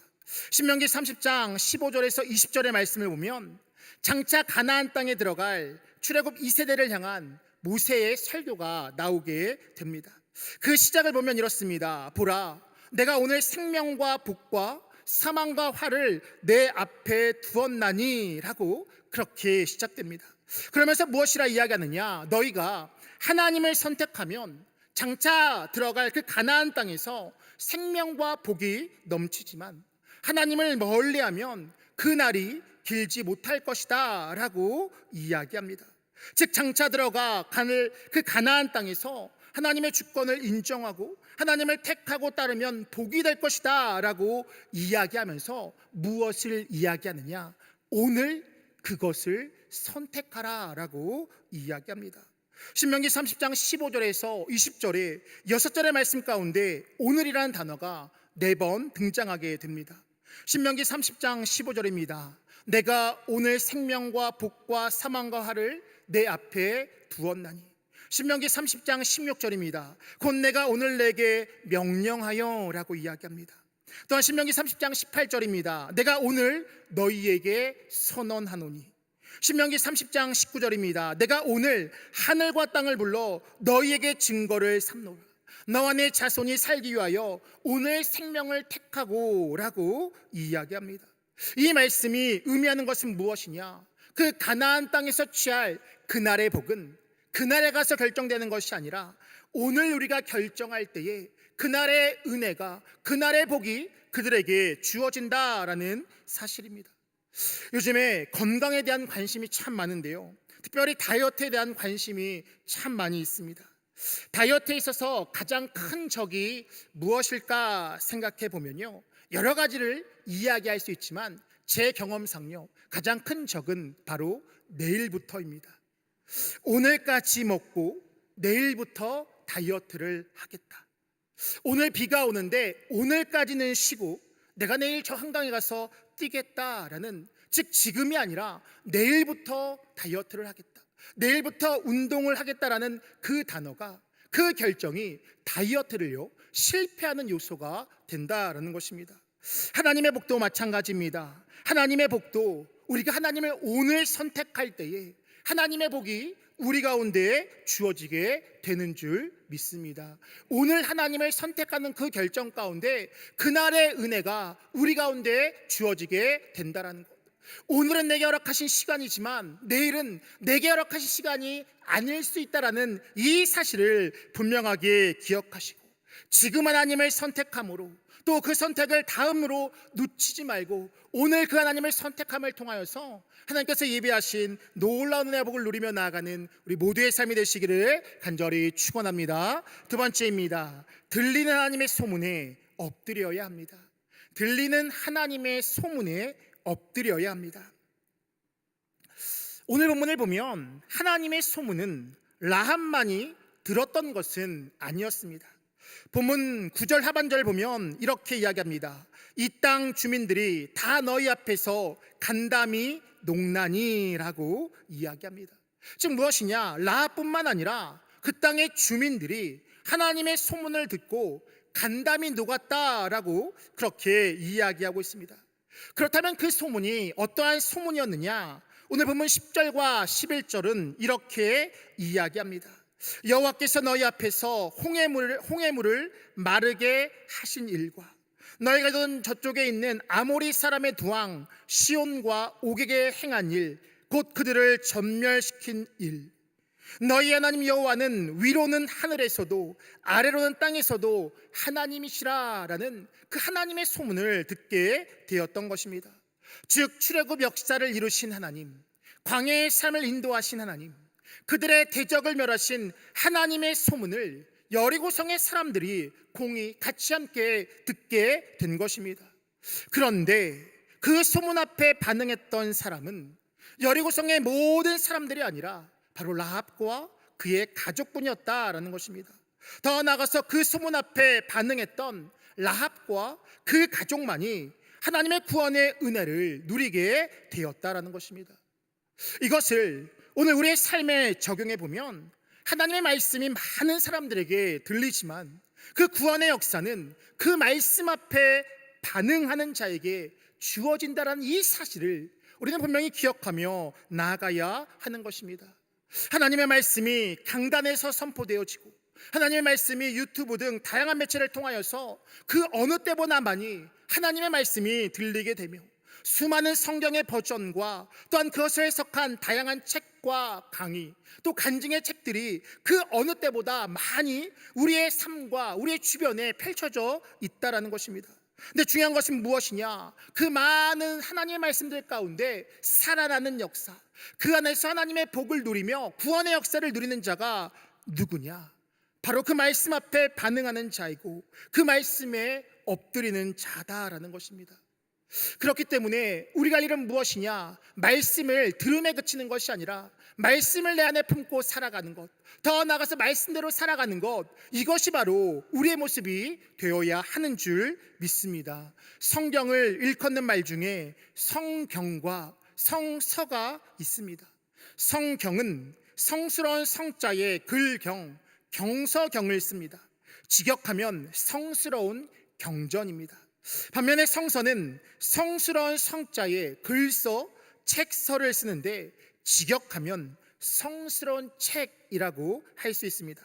신명기 30장 15절에서 20절의 말씀을 보면 장차 가나안 땅에 들어갈 출애굽 2세대를 향한 모세의 설교가 나오게 됩니다. 그 시작을 보면 이렇습니다. 보라, 내가 오늘 생명과 복과 사망과 화를 내 앞에 두었나니 라고 그렇게 시작됩니다. 그러면서 무엇이라 이야기하느냐? 너희가 하나님을 선택하면 장차 들어갈 그 가나안 땅에서 생명과 복이 넘치지만 하나님을 멀리하면 그 날이 길지 못할 것이다 라고 이야기합니다. 즉 장차 들어가 그 가나안 땅에서 하나님의 주권을 인정하고 하나님을 택하고 따르면 복이 될 것이다 라고 이야기하면서 무엇을 이야기하느냐? 오늘 그것을 선택하라 라고 이야기합니다. 신명기 30장 15절에서 20절에 6절의 말씀 가운데 오늘이라는 단어가 4번 등장하게 됩니다. 신명기 30장 15절입니다. 내가 오늘 생명과 복과 사망과 화를 내 앞에 두었나니. 신명기 30장 16절입니다. 곧 내가 오늘 내게 명령하여 라고 이야기합니다. 또한 신명기 30장 18절입니다. 내가 오늘 너희에게 선언하노니. 신명기 30장 19절입니다. 내가 오늘 하늘과 땅을 불러 너희에게 증거를 삼노라. 너와 내 자손이 살기 위하여 오늘 생명을 택하고 라고 이야기합니다. 이 말씀이 의미하는 것은 무엇이냐? 그 가나안 땅에서 취할 그날의 복은 그날에 가서 결정되는 것이 아니라 오늘 우리가 결정할 때에 그날의 은혜가, 그날의 복이 그들에게 주어진다라는 사실입니다. 요즘에 건강에 대한 관심이 참 많은데요, 특별히 다이어트에 대한 관심이 참 많이 있습니다. 다이어트에 있어서 가장 큰 적이 무엇일까 생각해 보면요, 여러 가지를 이야기할 수 있지만 제 경험상요, 가장 큰 적은 바로 내일부터입니다. 오늘까지 먹고 내일부터 다이어트를 하겠다. 오늘 비가 오는데 오늘까지는 쉬고 내가 내일 저 한강에 가서 뛰겠다라는, 즉 지금이 아니라 내일부터 다이어트를 하겠다, 내일부터 운동을 하겠다라는 그 단어가, 그 결정이 다이어트를요 실패하는 요소가 된다라는 것입니다. 하나님의 복도 마찬가지입니다. 하나님의 복도 우리가 하나님을 오늘 선택할 때에 하나님의 복이 우리 가운데 주어지게 되는 줄 믿습니다. 오늘 하나님을 선택하는 그 결정 가운데 그날의 은혜가 우리 가운데 주어지게 된다는 것. 오늘은 내게 허락하신 시간이지만 내일은 내게 허락하신 시간이 아닐 수 있다라는 이 사실을 분명하게 기억하시고, 지금 하나님을 선택함으로 또 그 선택을 다음으로 놓치지 말고 오늘 그 하나님을 선택함을 통하여서 하나님께서 예비하신 놀라운 은혜의 복을 누리며 나아가는 우리 모두의 삶이 되시기를 간절히 축원합니다. 두 번째입니다. 들리는 하나님의 소문에 엎드려야 합니다. 들리는 하나님의 소문에 엎드려야 합니다. 오늘 본문을 보면 하나님의 소문은 라합만이 들었던 것은 아니었습니다. 본문 9절 하반절 보면 이렇게 이야기합니다. 이 땅 주민들이 다 너희 앞에서 간담이 농나니라고 이야기합니다. 즉 무엇이냐, 라합뿐만 아니라 그 땅의 주민들이 하나님의 소문을 듣고 간담이 녹았다라고 그렇게 이야기하고 있습니다. 그렇다면 그 소문이 어떠한 소문이었느냐, 오늘 본문 10절과 11절은 이렇게 이야기합니다. 여호와께서 너희 앞에서 홍해물을 마르게 하신 일과 너희가 던 저쪽에 있는 아모리 사람의 두 왕 시온과 옥에게 행한 일, 곧 그들을 전멸시킨 일, 너희 하나님 여호와는 위로는 하늘에서도 아래로는 땅에서도 하나님이시라라는 그 하나님의 소문을 듣게 되었던 것입니다. 즉 출애굽 역사를 이루신 하나님, 광야의 삶을 인도하신 하나님, 그들의 대적을 멸하신 하나님의 소문을 여리고성의 사람들이 공히 같이 함께 듣게 된 것입니다. 그런데 그 소문 앞에 반응했던 사람은 여리고성의 모든 사람들이 아니라 바로 라합과 그의 가족뿐이었다라는 것입니다. 더 나아가서 그 소문 앞에 반응했던 라합과 그 가족만이 하나님의 구원의 은혜를 누리게 되었다라는 것입니다. 이것을 오늘 우리의 삶에 적용해 보면 하나님의 말씀이 많은 사람들에게 들리지만 그 구원의 역사는 그 말씀 앞에 반응하는 자에게 주어진다라는 이 사실을 우리는 분명히 기억하며 나아가야 하는 것입니다. 하나님의 말씀이 강단에서 선포되어지고 하나님의 말씀이 유튜브 등 다양한 매체를 통하여서 그 어느 때보다 많이 하나님의 말씀이 들리게 되며 수많은 성경의 버전과 또한 그것을 해석한 다양한 책과 강의, 또 간증의 책들이 그 어느 때보다 많이 우리의 삶과 우리의 주변에 펼쳐져 있다라는 것입니다. 근데 중요한 것은 무엇이냐, 그 많은 하나님의 말씀들 가운데 살아나는 역사, 그 안에서 하나님의 복을 누리며 구원의 역사를 누리는 자가 누구냐, 바로 그 말씀 앞에 반응하는 자이고 그 말씀에 엎드리는 자다라는 것입니다. 그렇기 때문에 우리가 할 일은 무엇이냐, 말씀을 들음에 그치는 것이 아니라 말씀을 내 안에 품고 살아가는 것, 더 나아가서 말씀대로 살아가는 것, 이것이 바로 우리의 모습이 되어야 하는 줄 믿습니다. 성경을 일컫는 말 중에 성경과 성서가 있습니다. 성경은 성스러운 성자의 글경, 경서경을 씁니다. 직역하면 성스러운 경전입니다. 반면에 성서는 성스러운 성자의 글서, 책서를 쓰는데 직역하면 성스러운 책이라고 할 수 있습니다.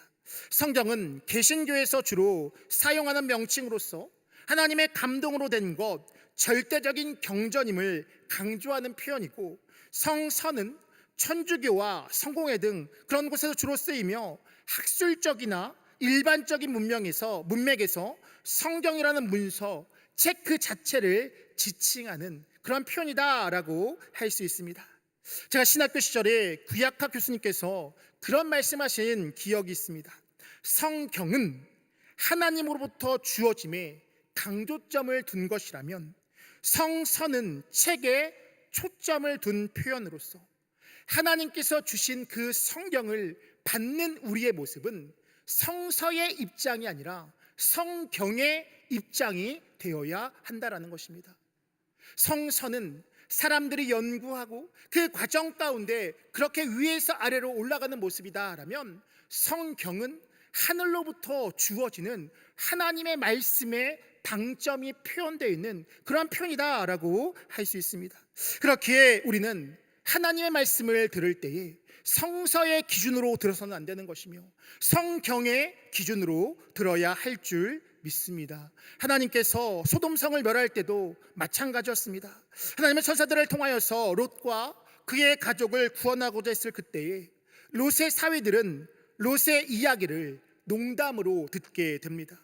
성경은 개신교에서 주로 사용하는 명칭으로서 하나님의 감동으로 된 것, 절대적인 경전임을 강조하는 표현이고, 성서는 천주교와 성공회 등 그런 곳에서 주로 쓰이며 학술적이나 일반적인 문맥에서 성경이라는 문서, 책 그 자체를 지칭하는 그런 표현이다라고 할 수 있습니다. 제가 신학교 시절에 구약학 교수님께서 그런 말씀하신 기억이 있습니다. 성경은 하나님으로부터 주어짐에 강조점을 둔 것이라면 성서는 책에 초점을 둔 표현으로서 하나님께서 주신 그 성경을 받는 우리의 모습은 성서의 입장이 아니라 성경의 입장이 되어야 한다라는 것입니다. 성서는 사람들이 연구하고 그 과정 가운데 그렇게 위에서 아래로 올라가는 모습이다라면, 성경은 하늘로부터 주어지는 하나님의 말씀의 방점이 표현되어 있는 그런 표현이다라고 할 수 있습니다. 그렇기에 우리는 하나님의 말씀을 들을 때에 성서의 기준으로 들어서는 안 되는 것이며 성경의 기준으로 들어야 할 줄 믿습니다. 하나님께서 소돔성을 멸할 때도 마찬가지였습니다. 하나님의 천사들을 통하여서 롯과 그의 가족을 구원하고자 했을 그때에 롯의 사위들은 롯의 이야기를 농담으로 듣게 됩니다.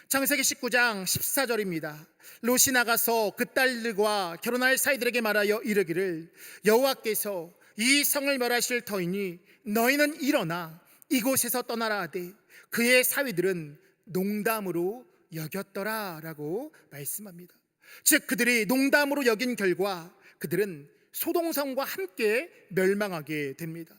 창세기 19장 14절입니다. 롯이 나가서 그 딸들과 결혼할 사이들에게 말하여 이르기를 여호와께서 이 성을 멸하실 터이니 너희는 일어나 이곳에서 떠나라 하되 그의 사위들은 농담으로 여겼더라 라고 말씀합니다. 즉 그들이 농담으로 여긴 결과 그들은 소돔성과 함께 멸망하게 됩니다.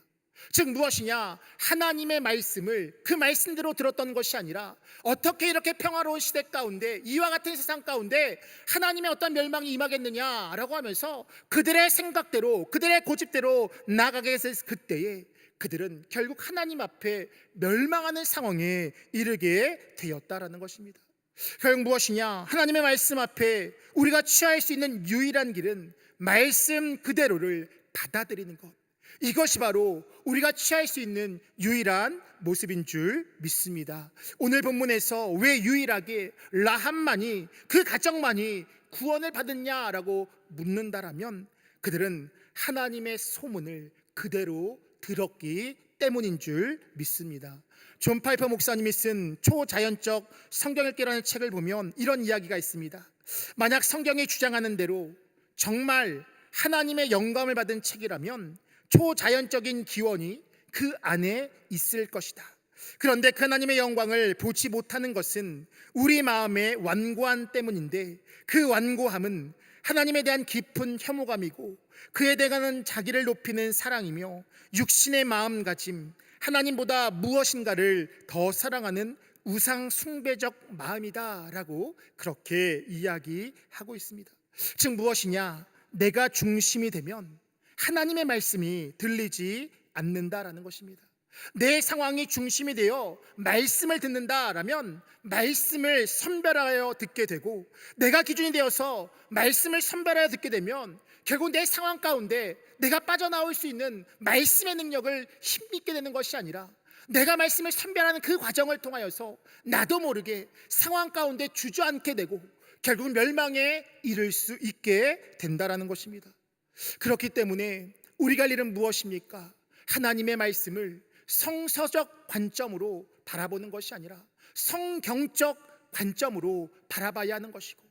즉 무엇이냐? 하나님의 말씀을 그 말씀대로 들었던 것이 아니라 어떻게 이렇게 평화로운 시대 가운데 이와 같은 세상 가운데 하나님의 어떤 멸망이 임하겠느냐라고 하면서 그들의 생각대로 그들의 고집대로 나아가게 했을 그때에 그들은 결국 하나님 앞에 멸망하는 상황에 이르게 되었다라는 것입니다. 결국 무엇이냐? 하나님의 말씀 앞에 우리가 취할 수 있는 유일한 길은 말씀 그대로를 받아들이는 것, 이것이 바로 우리가 취할 수 있는 유일한 모습인 줄 믿습니다. 오늘 본문에서 왜 유일하게 라합만이, 그 가정만이 구원을 받았냐라고 묻는다라면 그들은 하나님의 소문을 그대로 들었기 때문인 줄 믿습니다. 존 파이퍼 목사님이 쓴 초자연적 성경 읽기라는 책을 보면 이런 이야기가 있습니다. 만약 성경이 주장하는 대로 정말 하나님의 영감을 받은 책이라면 초자연적인 기원이 그 안에 있을 것이다. 그런데 그 하나님의 영광을 보지 못하는 것은 우리 마음의 완고함 때문인데 그 완고함은 하나님에 대한 깊은 혐오감이고 그에 대한 자기를 높이는 사랑이며 육신의 마음가짐, 하나님보다 무엇인가를 더 사랑하는 우상 숭배적 마음이다라고 그렇게 이야기하고 있습니다. 즉 무엇이냐? 내가 중심이 되면 하나님의 말씀이 들리지 않는다라는 것입니다. 내 상황이 중심이 되어 말씀을 듣는다라면 말씀을 선별하여 듣게 되고, 내가 기준이 되어서 말씀을 선별하여 듣게 되면 결국 내 상황 가운데 내가 빠져나올 수 있는 말씀의 능력을 힘입게 되는 것이 아니라 내가 말씀을 선별하는 그 과정을 통하여서 나도 모르게 상황 가운데 주저앉게 되고 결국 멸망에 이를 수 있게 된다라는 것입니다. 그렇기 때문에 우리가 할 일은 무엇입니까? 하나님의 말씀을 성서적 관점으로 바라보는 것이 아니라 성경적 관점으로 바라봐야 하는 것이고,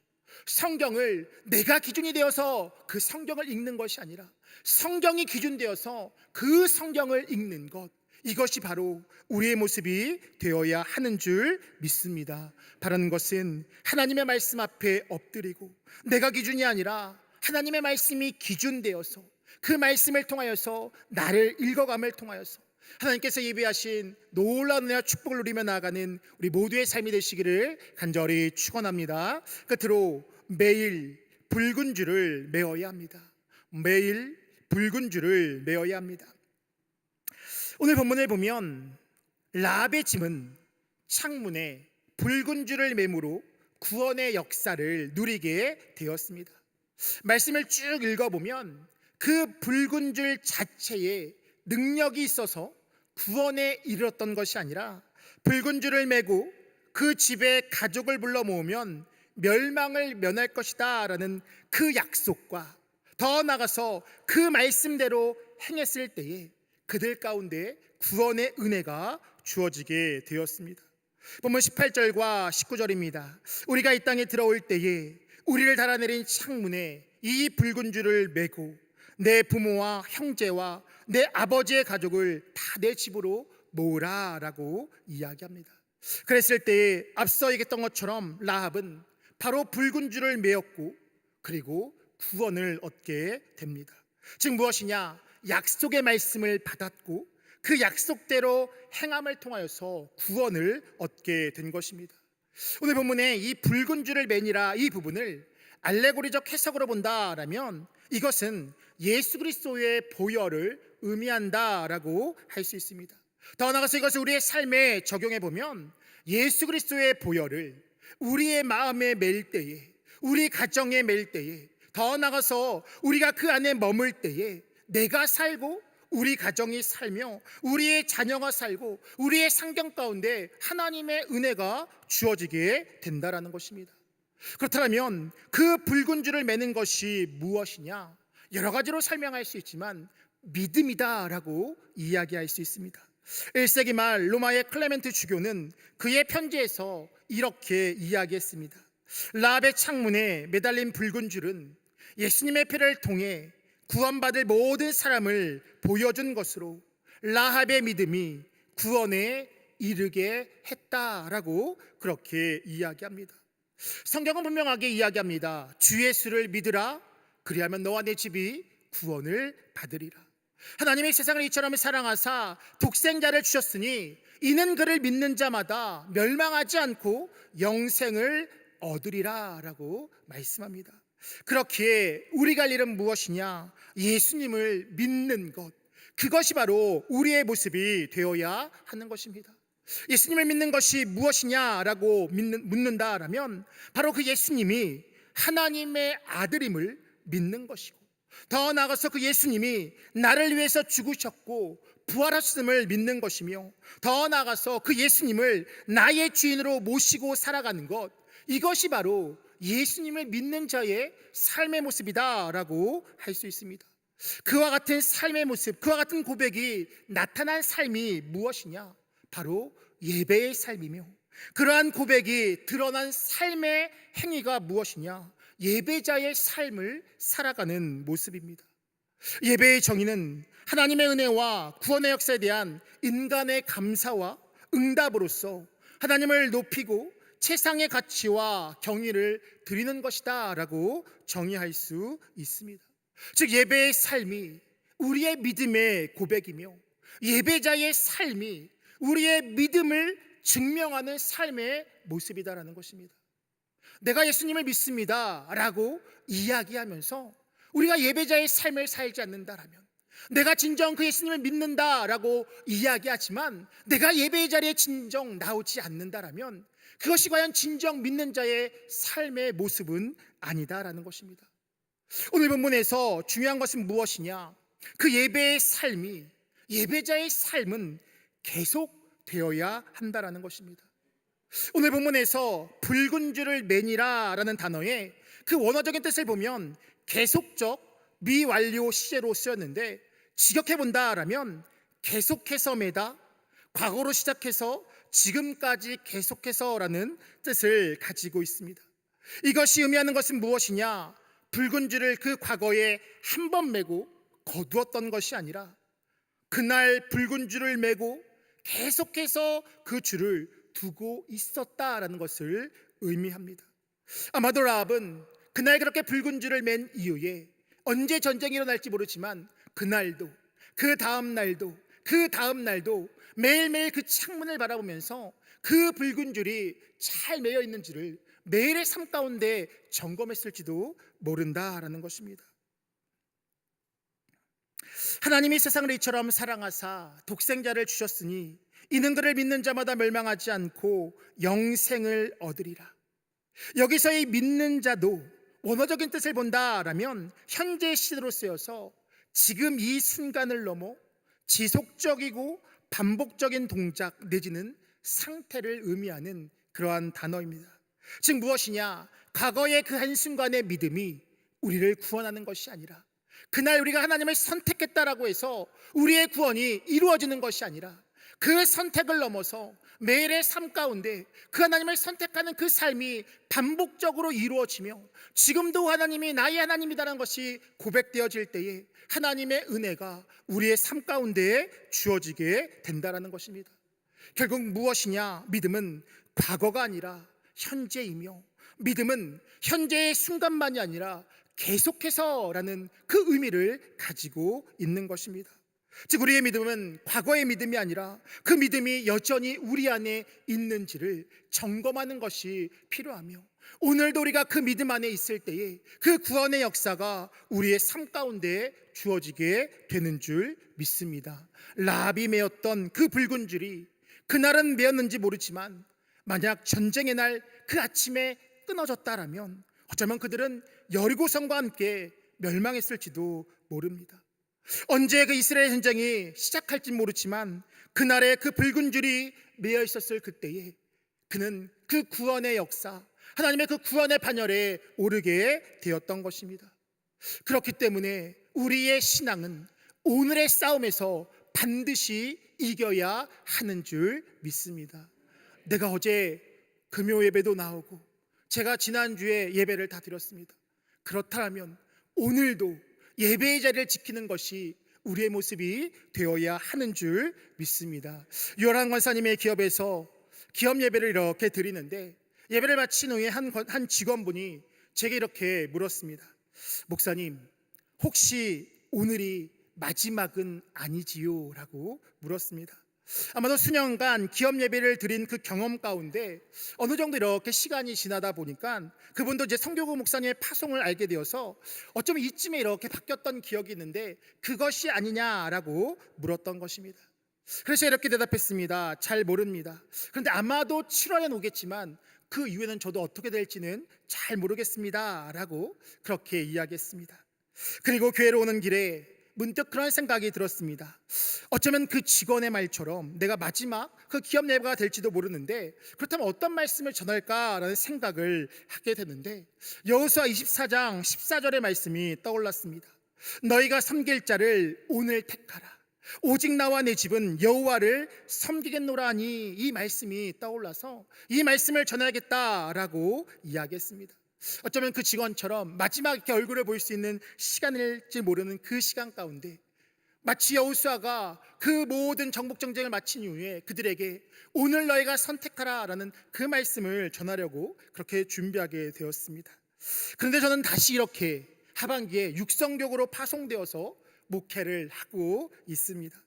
성경을 내가 기준이 되어서 그 성경을 읽는 것이 아니라 성경이 기준되어서 그 성경을 읽는 것, 이것이 바로 우리의 모습이 되어야 하는 줄 믿습니다. 바라는 것은 하나님의 말씀 앞에 엎드리고 내가 기준이 아니라 하나님의 말씀이 기준되어서 그 말씀을 통하여서 나를 읽어감을 통하여서 하나님께서 예비하신 놀라운 은혜와 축복을 누리며 나아가는 우리 모두의 삶이 되시기를 간절히 축원합니다. 끝으로 매일 붉은 줄을 메어야 합니다. 매일 붉은 줄을 메어야 합니다. 오늘 본문을 보면 라합의 짐은 창문에 붉은 줄을 매므로 구원의 역사를 누리게 되었습니다. 말씀을 쭉 읽어보면 그 붉은 줄 자체에 능력이 있어서 구원에 이르렀던 것이 아니라 붉은 줄을 메고 그 집에 가족을 불러 모으면 멸망을 면할 것이다 라는 그 약속과 더 나아가서 그 말씀대로 행했을 때에 그들 가운데 구원의 은혜가 주어지게 되었습니다. 본문 18절과 19절입니다. 우리가 이 땅에 들어올 때에 우리를 달아내린 창문에 이 붉은 줄을 메고 내 부모와 형제와 내 아버지의 가족을 다 내 집으로 모으라 라고 이야기합니다. 그랬을 때에 앞서 얘기했던 것처럼 라합은 바로 붉은 줄을 메었고 그리고 구원을 얻게 됩니다. 즉 무엇이냐? 약속의 말씀을 받았고 그 약속대로 행함을 통하여서 구원을 얻게 된 것입니다. 오늘 본문에 이 붉은 줄을 매니라 이 부분을 알레고리적 해석으로 본다라면 이것은 예수 그리스도의 보혈을 의미한다라고 할 수 있습니다. 더 나아가서 이것을 우리의 삶에 적용해 보면 예수 그리스도의 보혈을 우리의 마음에 맬 때에, 우리 가정에 맬 때에, 더 나아가서 우리가 그 안에 머물 때에 내가 살고 우리 가정이 살며 우리의 자녀가 살고 우리의 상경 가운데 하나님의 은혜가 주어지게 된다라는 것입니다. 그렇다면 그 붉은 줄을 매는 것이 무엇이냐? 여러 가지로 설명할 수 있지만 믿음이다라고 이야기할 수 있습니다. 1세기 말 로마의 클레멘트 주교는 그의 편지에서 이렇게 이야기했습니다. 라합의 창문에 매달린 붉은 줄은 예수님의 피를 통해 구원받을 모든 사람을 보여준 것으로 라합의 믿음이 구원에 이르게 했다라고 그렇게 이야기합니다. 성경은 분명하게 이야기합니다. 주 예수를 믿으라, 그리하면 너와 내 집이 구원을 받으리라. 하나님의 세상을 이처럼 사랑하사 독생자를 주셨으니 이는 그를 믿는 자마다 멸망하지 않고 영생을 얻으리라 라고 말씀합니다. 그렇기에 우리가 할 일은 무엇이냐? 예수님을 믿는 것, 그것이 바로 우리의 모습이 되어야 하는 것입니다. 예수님을 믿는 것이 무엇이냐라고 묻는다라면 바로 그 예수님이 하나님의 아들임을 믿는 것이고, 더 나아가서 그 예수님이 나를 위해서 죽으셨고 부활하셨음을 믿는 것이며, 더 나아가서 그 예수님을 나의 주인으로 모시고 살아가는 것, 이것이 바로 예수님을 믿는 자의 삶의 모습이다라고 할 수 있습니다. 그와 같은 삶의 모습, 그와 같은 고백이 나타난 삶이 무엇이냐? 바로 예배의 삶이며, 그러한 고백이 드러난 삶의 행위가 무엇이냐? 예배자의 삶을 살아가는 모습입니다. 예배의 정의는 하나님의 은혜와 구원의 역사에 대한 인간의 감사와 응답으로서 하나님을 높이고 최상의 가치와 경의를 드리는 것이다 라고 정의할 수 있습니다. 즉 예배의 삶이 우리의 믿음의 고백이며, 예배자의 삶이 우리의 믿음을 증명하는 삶의 모습이다라는 것입니다. 내가 예수님을 믿습니다 라고 이야기하면서 우리가 예배자의 삶을 살지 않는다라면, 내가 진정 그 예수님을 믿는다라고 이야기하지만 내가 예배의 자리에 진정 나오지 않는다라면 그것이 과연 진정 믿는 자의 삶의 모습은 아니다라는 것입니다. 오늘 본문에서 중요한 것은 무엇이냐? 그 예배의 삶이, 예배자의 삶은 계속되어야 한다라는 것입니다. 오늘 본문에서 붉은 줄을 매니라 라는 단어의 그 원어적인 뜻을 보면 계속적 미완료 시제로 쓰였는데, 직역해 본다라면 계속해서 매다, 과거로 시작해서 지금까지 계속해서라는 뜻을 가지고 있습니다. 이것이 의미하는 것은 무엇이냐? 붉은 줄을 그 과거에 한 번 매고 거두었던 것이 아니라 그날 붉은 줄을 매고 계속해서 그 줄을 두고 있었다라는 것을 의미합니다. 아마도 라합은 그날 그렇게 붉은 줄을 맨 이후에 언제 전쟁이 일어날지 모르지만 그날도, 그 다음 날도, 그 다음 날도 매일매일 그 창문을 바라보면서 그 붉은 줄이 잘 매여 있는지를 매일의 삶 가운데 점검했을지도 모른다라는 것입니다. 하나님이 세상을 이처럼 사랑하사 독생자를 주셨으니 이는 그를 믿는 자마다 멸망하지 않고 영생을 얻으리라. 여기서 이 믿는 자도 원어적인 뜻을 본다라면 현재 시제로 쓰여서 지금 이 순간을 넘어 지속적이고 반복적인 동작 내지는 상태를 의미하는 그러한 단어입니다. 즉 무엇이냐? 과거의 그 한순간의 믿음이 우리를 구원하는 것이 아니라, 그날 우리가 하나님을 선택했다라고 해서 우리의 구원이 이루어지는 것이 아니라, 그 선택을 넘어서 매일의 삶 가운데 그 하나님을 선택하는 그 삶이 반복적으로 이루어지며 지금도 하나님이 나의 하나님이라는 것이 고백되어질 때에 하나님의 은혜가 우리의 삶 가운데에 주어지게 된다는 것입니다. 결국 무엇이냐? 믿음은 과거가 아니라 현재이며, 믿음은 현재의 순간만이 아니라 계속해서라는 그 의미를 가지고 있는 것입니다. 즉 우리의 믿음은 과거의 믿음이 아니라 그 믿음이 여전히 우리 안에 있는지를 점검하는 것이 필요하며, 오늘도 우리가 그 믿음 안에 있을 때에 그 구원의 역사가 우리의 삶 가운데 주어지게 되는 줄 믿습니다. 라합이 매었던 그 붉은 줄이 그날은 매었는지 모르지만 만약 전쟁의 날 그 아침에 끊어졌다라면 어쩌면 그들은 여리고성과 함께 멸망했을지도 모릅니다. 언제 그 이스라엘 전쟁이 시작할지 모르지만 그날에 그 붉은 줄이 매여 있었을 그때에 그는 그 구원의 역사, 하나님의 그 구원의 반열에 오르게 되었던 것입니다. 그렇기 때문에 우리의 신앙은 오늘의 싸움에서 반드시 이겨야 하는 줄 믿습니다. 내가 어제 금요 예배도 나오고 제가 지난주에 예배를 다 드렸습니다. 그렇다면 오늘도 예배의 자리를 지키는 것이 우리의 모습이 되어야 하는 줄 믿습니다. 요한 권사님의 기업에서 기업 예배를 이렇게 드리는데 예배를 마친 후에 한 직원분이 제게 이렇게 물었습니다. 목사님, 혹시 오늘이 마지막은 아니지요? 라고 물었습니다. 아마도 수년간 기업 예배를 드린 그 경험 가운데 어느 정도 이렇게 시간이 지나다 보니까 그분도 이제 성교구 목사님의 파송을 알게 되어서 어쩌면 이쯤에 이렇게 바뀌었던 기억이 있는데 그것이 아니냐라고 물었던 것입니다. 그래서 이렇게 대답했습니다. 잘 모릅니다. 그런데 아마도 7월엔 오겠지만 그 이후에는 저도 어떻게 될지는 잘 모르겠습니다 라고 그렇게 이야기했습니다. 그리고 교회로 오는 길에 문득 그런 생각이 들었습니다. 어쩌면 그 직원의 말처럼 내가 마지막 그 기업 예배가 될지도 모르는데 그렇다면 어떤 말씀을 전할까라는 생각을 하게 되는데 여호수아 24장 14절의 말씀이 떠올랐습니다. 너희가 섬길 자를 오늘 택하라. 오직 나와 내 집은 여호와를 섬기겠노라 하니, 이 말씀이 떠올라서 이 말씀을 전해야겠다라고 이야기했습니다. 어쩌면 그 직원처럼 마지막 이렇게 얼굴을 볼 수 있는 시간일지 모르는 그 시간 가운데 마치 여호수아가 그 모든 정복 정쟁을 마친 이후에 그들에게 오늘 너희가 선택하라라는 그 말씀을 전하려고 그렇게 준비하게 되었습니다. 그런데 저는 다시 이렇게 하반기에 육성교구로 파송되어서 목회를 하고 있습니다.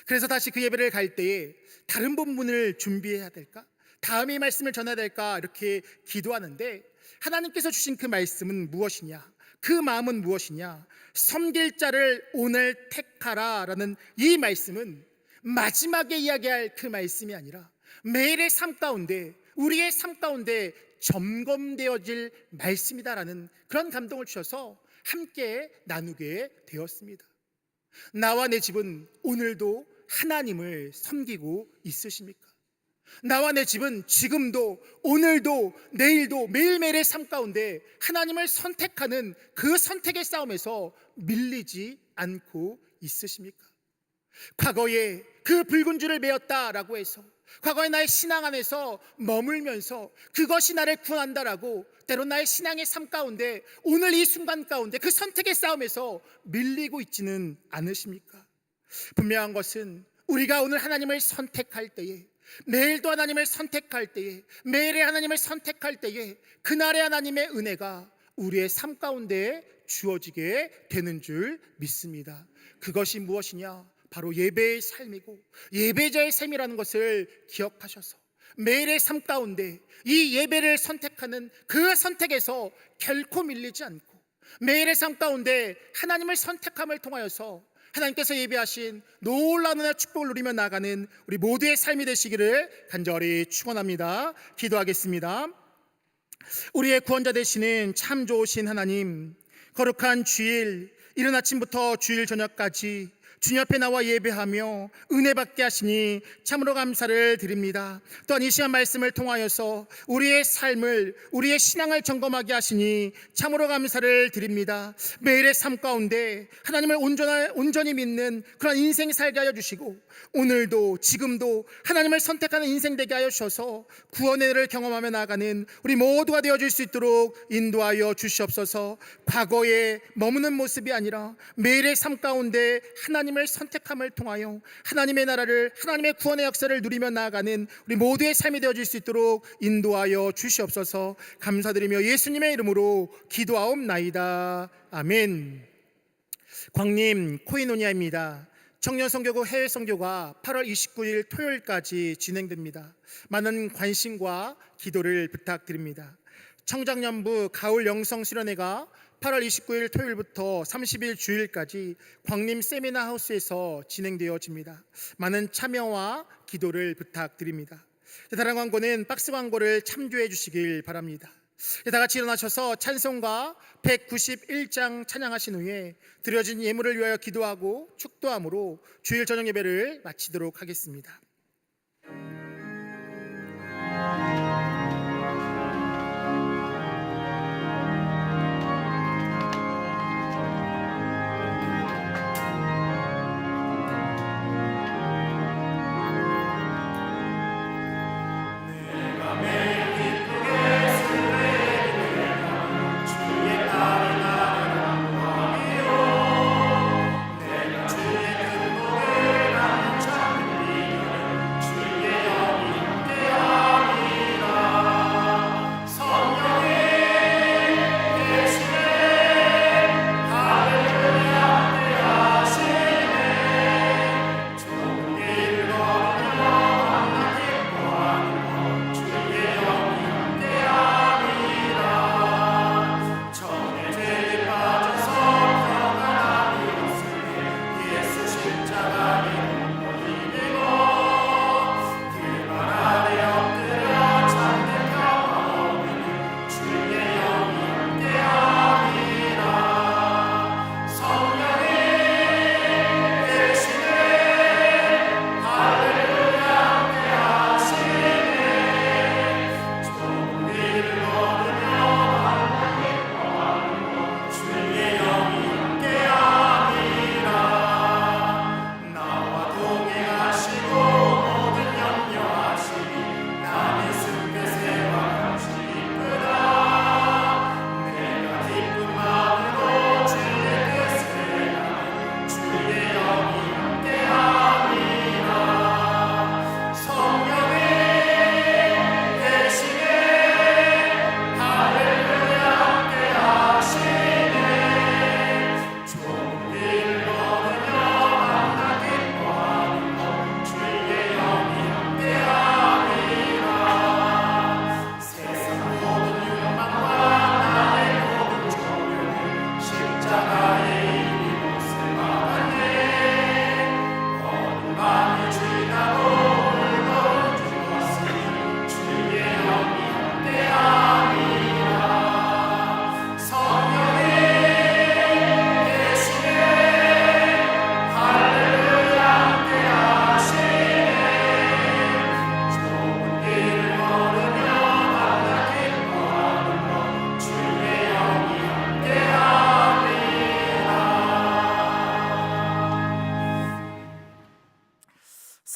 그래서 다시 그 예배를 갈 때에 다른 본문을 준비해야 될까? 다음에 이 말씀을 전해야 될까? 이렇게 기도하는데 하나님께서 주신 그 말씀은 무엇이냐? 그 마음은 무엇이냐? 섬길 자를 오늘 택하라라는 이 말씀은 마지막에 이야기할 그 말씀이 아니라 매일의 삶 가운데, 우리의 삶 가운데 점검되어질 말씀이다라는 그런 감동을 주셔서 함께 나누게 되었습니다. 나와 내 집은 오늘도 하나님을 섬기고 있으십니까? 나와 내 집은 지금도 오늘도 내일도 매일매일의 삶 가운데 하나님을 선택하는 그 선택의 싸움에서 밀리지 않고 있으십니까? 과거에 그 붉은 줄을 메었다라고 해서 과거에 나의 신앙 안에서 머물면서 그것이 나를 구원한다라고 때론 나의 신앙의 삶 가운데 오늘 이 순간 가운데 그 선택의 싸움에서 밀리고 있지는 않으십니까? 분명한 것은 우리가 오늘 하나님을 선택할 때에, 내일도 하나님을 선택할 때에, 매일의 하나님을 선택할 때에 그날의 하나님의 은혜가 우리의 삶 가운데 주어지게 되는 줄 믿습니다. 그것이 무엇이냐? 바로 예배의 삶이고 예배자의 삶이라는 것을 기억하셔서 매일의 삶 가운데 이 예배를 선택하는 그 선택에서 결코 밀리지 않고 매일의 삶 가운데 하나님을 선택함을 통하여서 하나님께서 예배하신 놀라운 은혜와 축복을 누리며 나가는 우리 모두의 삶이 되시기를 간절히 축원합니다. 기도하겠습니다. 우리의 구원자 되시는 참 좋으신 하나님, 거룩한 주일, 이른 아침부터 주일 저녁까지 주님 앞에 나와 예배하며 은혜 받게 하시니 참으로 감사를 드립니다. 또한 이 시간 말씀을 통하여서 우리의 삶을, 우리의 신앙을 점검하게 하시니 참으로 감사를 드립니다. 매일의 삶 가운데 하나님을 온전히 믿는 그런 인생 살게 하여 주시고 오늘도 지금도 하나님을 선택하는 인생 되게 하여 주셔서 구원의 은혜를 경험하며 나아가는 우리 모두가 되어줄 수 있도록 인도하여 주시옵소서. 과거에 머무는 모습이 아니라 매일의 삶 가운데 하나님을 선택함을 통하여 하나님의 나라를, 하나님의 구원의 역사를 누리며 나아가는 우리 모두의 삶이 되어질 수 있도록 인도하여 주시옵소서. 감사드리며 예수님의 이름으로 기도하옵나이다. 아멘. 광림 코이노니아입니다. 청년선교구 해외선교가 8월 29일 토요일까지 진행됩니다. 많은 관심과 기도를 부탁드립니다. 청장년부 가을 영성수련회가 8월 29일 토요일부터 30일 주일까지 광림 세미나 하우스에서 진행되어집니다. 많은 참여와 기도를 부탁드립니다. 다른 광고는 박스 광고를 참조해 주시길 바랍니다. 다 같이 일어나셔서 찬송가 191장 찬양하신 후에 드려진 예물을 위하여 기도하고 축도함으로 주일 저녁 예배를 마치도록 하겠습니다.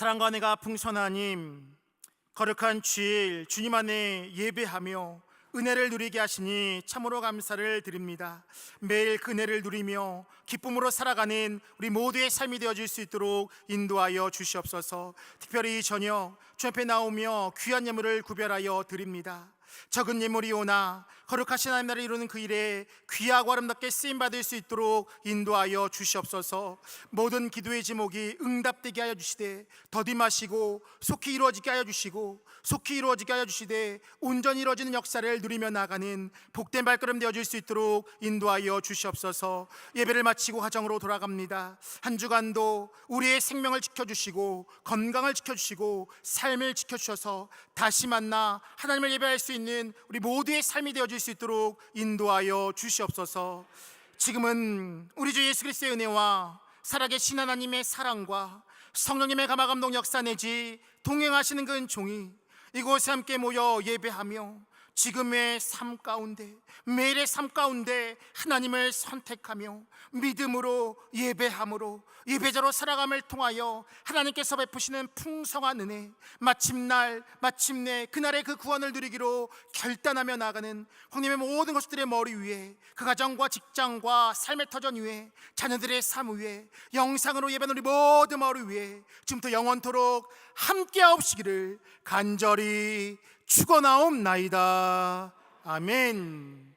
사랑과 은혜가 풍성하님, 거룩한 주일 주님 안에 예배하며 은혜를 누리게 하시니 참으로 감사를 드립니다. 매일 그 은혜를 누리며 기쁨으로 살아가는 우리 모두의 삶이 되어질 수 있도록 인도하여 주시옵소서. 특별히 이 저녁 주 앞에 나오며 귀한 예물을 구별하여 드립니다. 적은 예물이 오나 거룩하신 하나님 나라를 이루는 그 일에 귀하고 아름답게 쓰임받을 수 있도록 인도하여 주시옵소서. 모든 기도의 제목이 응답되게 하여 주시되 더디마시고 속히 이루어지게 하여 주시고 속히 이루어지게 하여 주시되 온전히 이루어지는 역사를 누리며 나가는 복된 발걸음 되어질 수 있도록 인도하여 주시옵소서. 예배를 마치고 가정으로 돌아갑니다. 한 주간도 우리의 생명을 지켜주시고 건강을 지켜주시고 삶을 지켜주셔서 다시 만나 하나님을 예배할 수 있는 우리 모두의 삶이 되어질 수 있도록 인도하여 주시옵소서. 지금은 우리 주 예수 그리스도의 은혜와 살아계신 하나님의 사랑과 성령님의 감화감동 역사 내지 동행하시는 그 은총이 이곳에 함께 모여 예배하며 지금의 삶 가운데 매일의 삶 가운데 하나님을 선택하며 믿음으로 예배함으로 예배자로 살아감을 통하여 하나님께서 베푸시는 풍성한 은혜, 마침내 그날의 그 구원을 누리기로 결단하며 나가는 형님의 모든 것들의 머리 위에, 그 가정과 직장과 삶의 터전 위에, 자녀들의 삶 위에, 영상으로 예배하는 우리 모든 머리 위에 지금부터 영원토록 함께하옵시기를 간절히 축원하옵나이다. 아멘.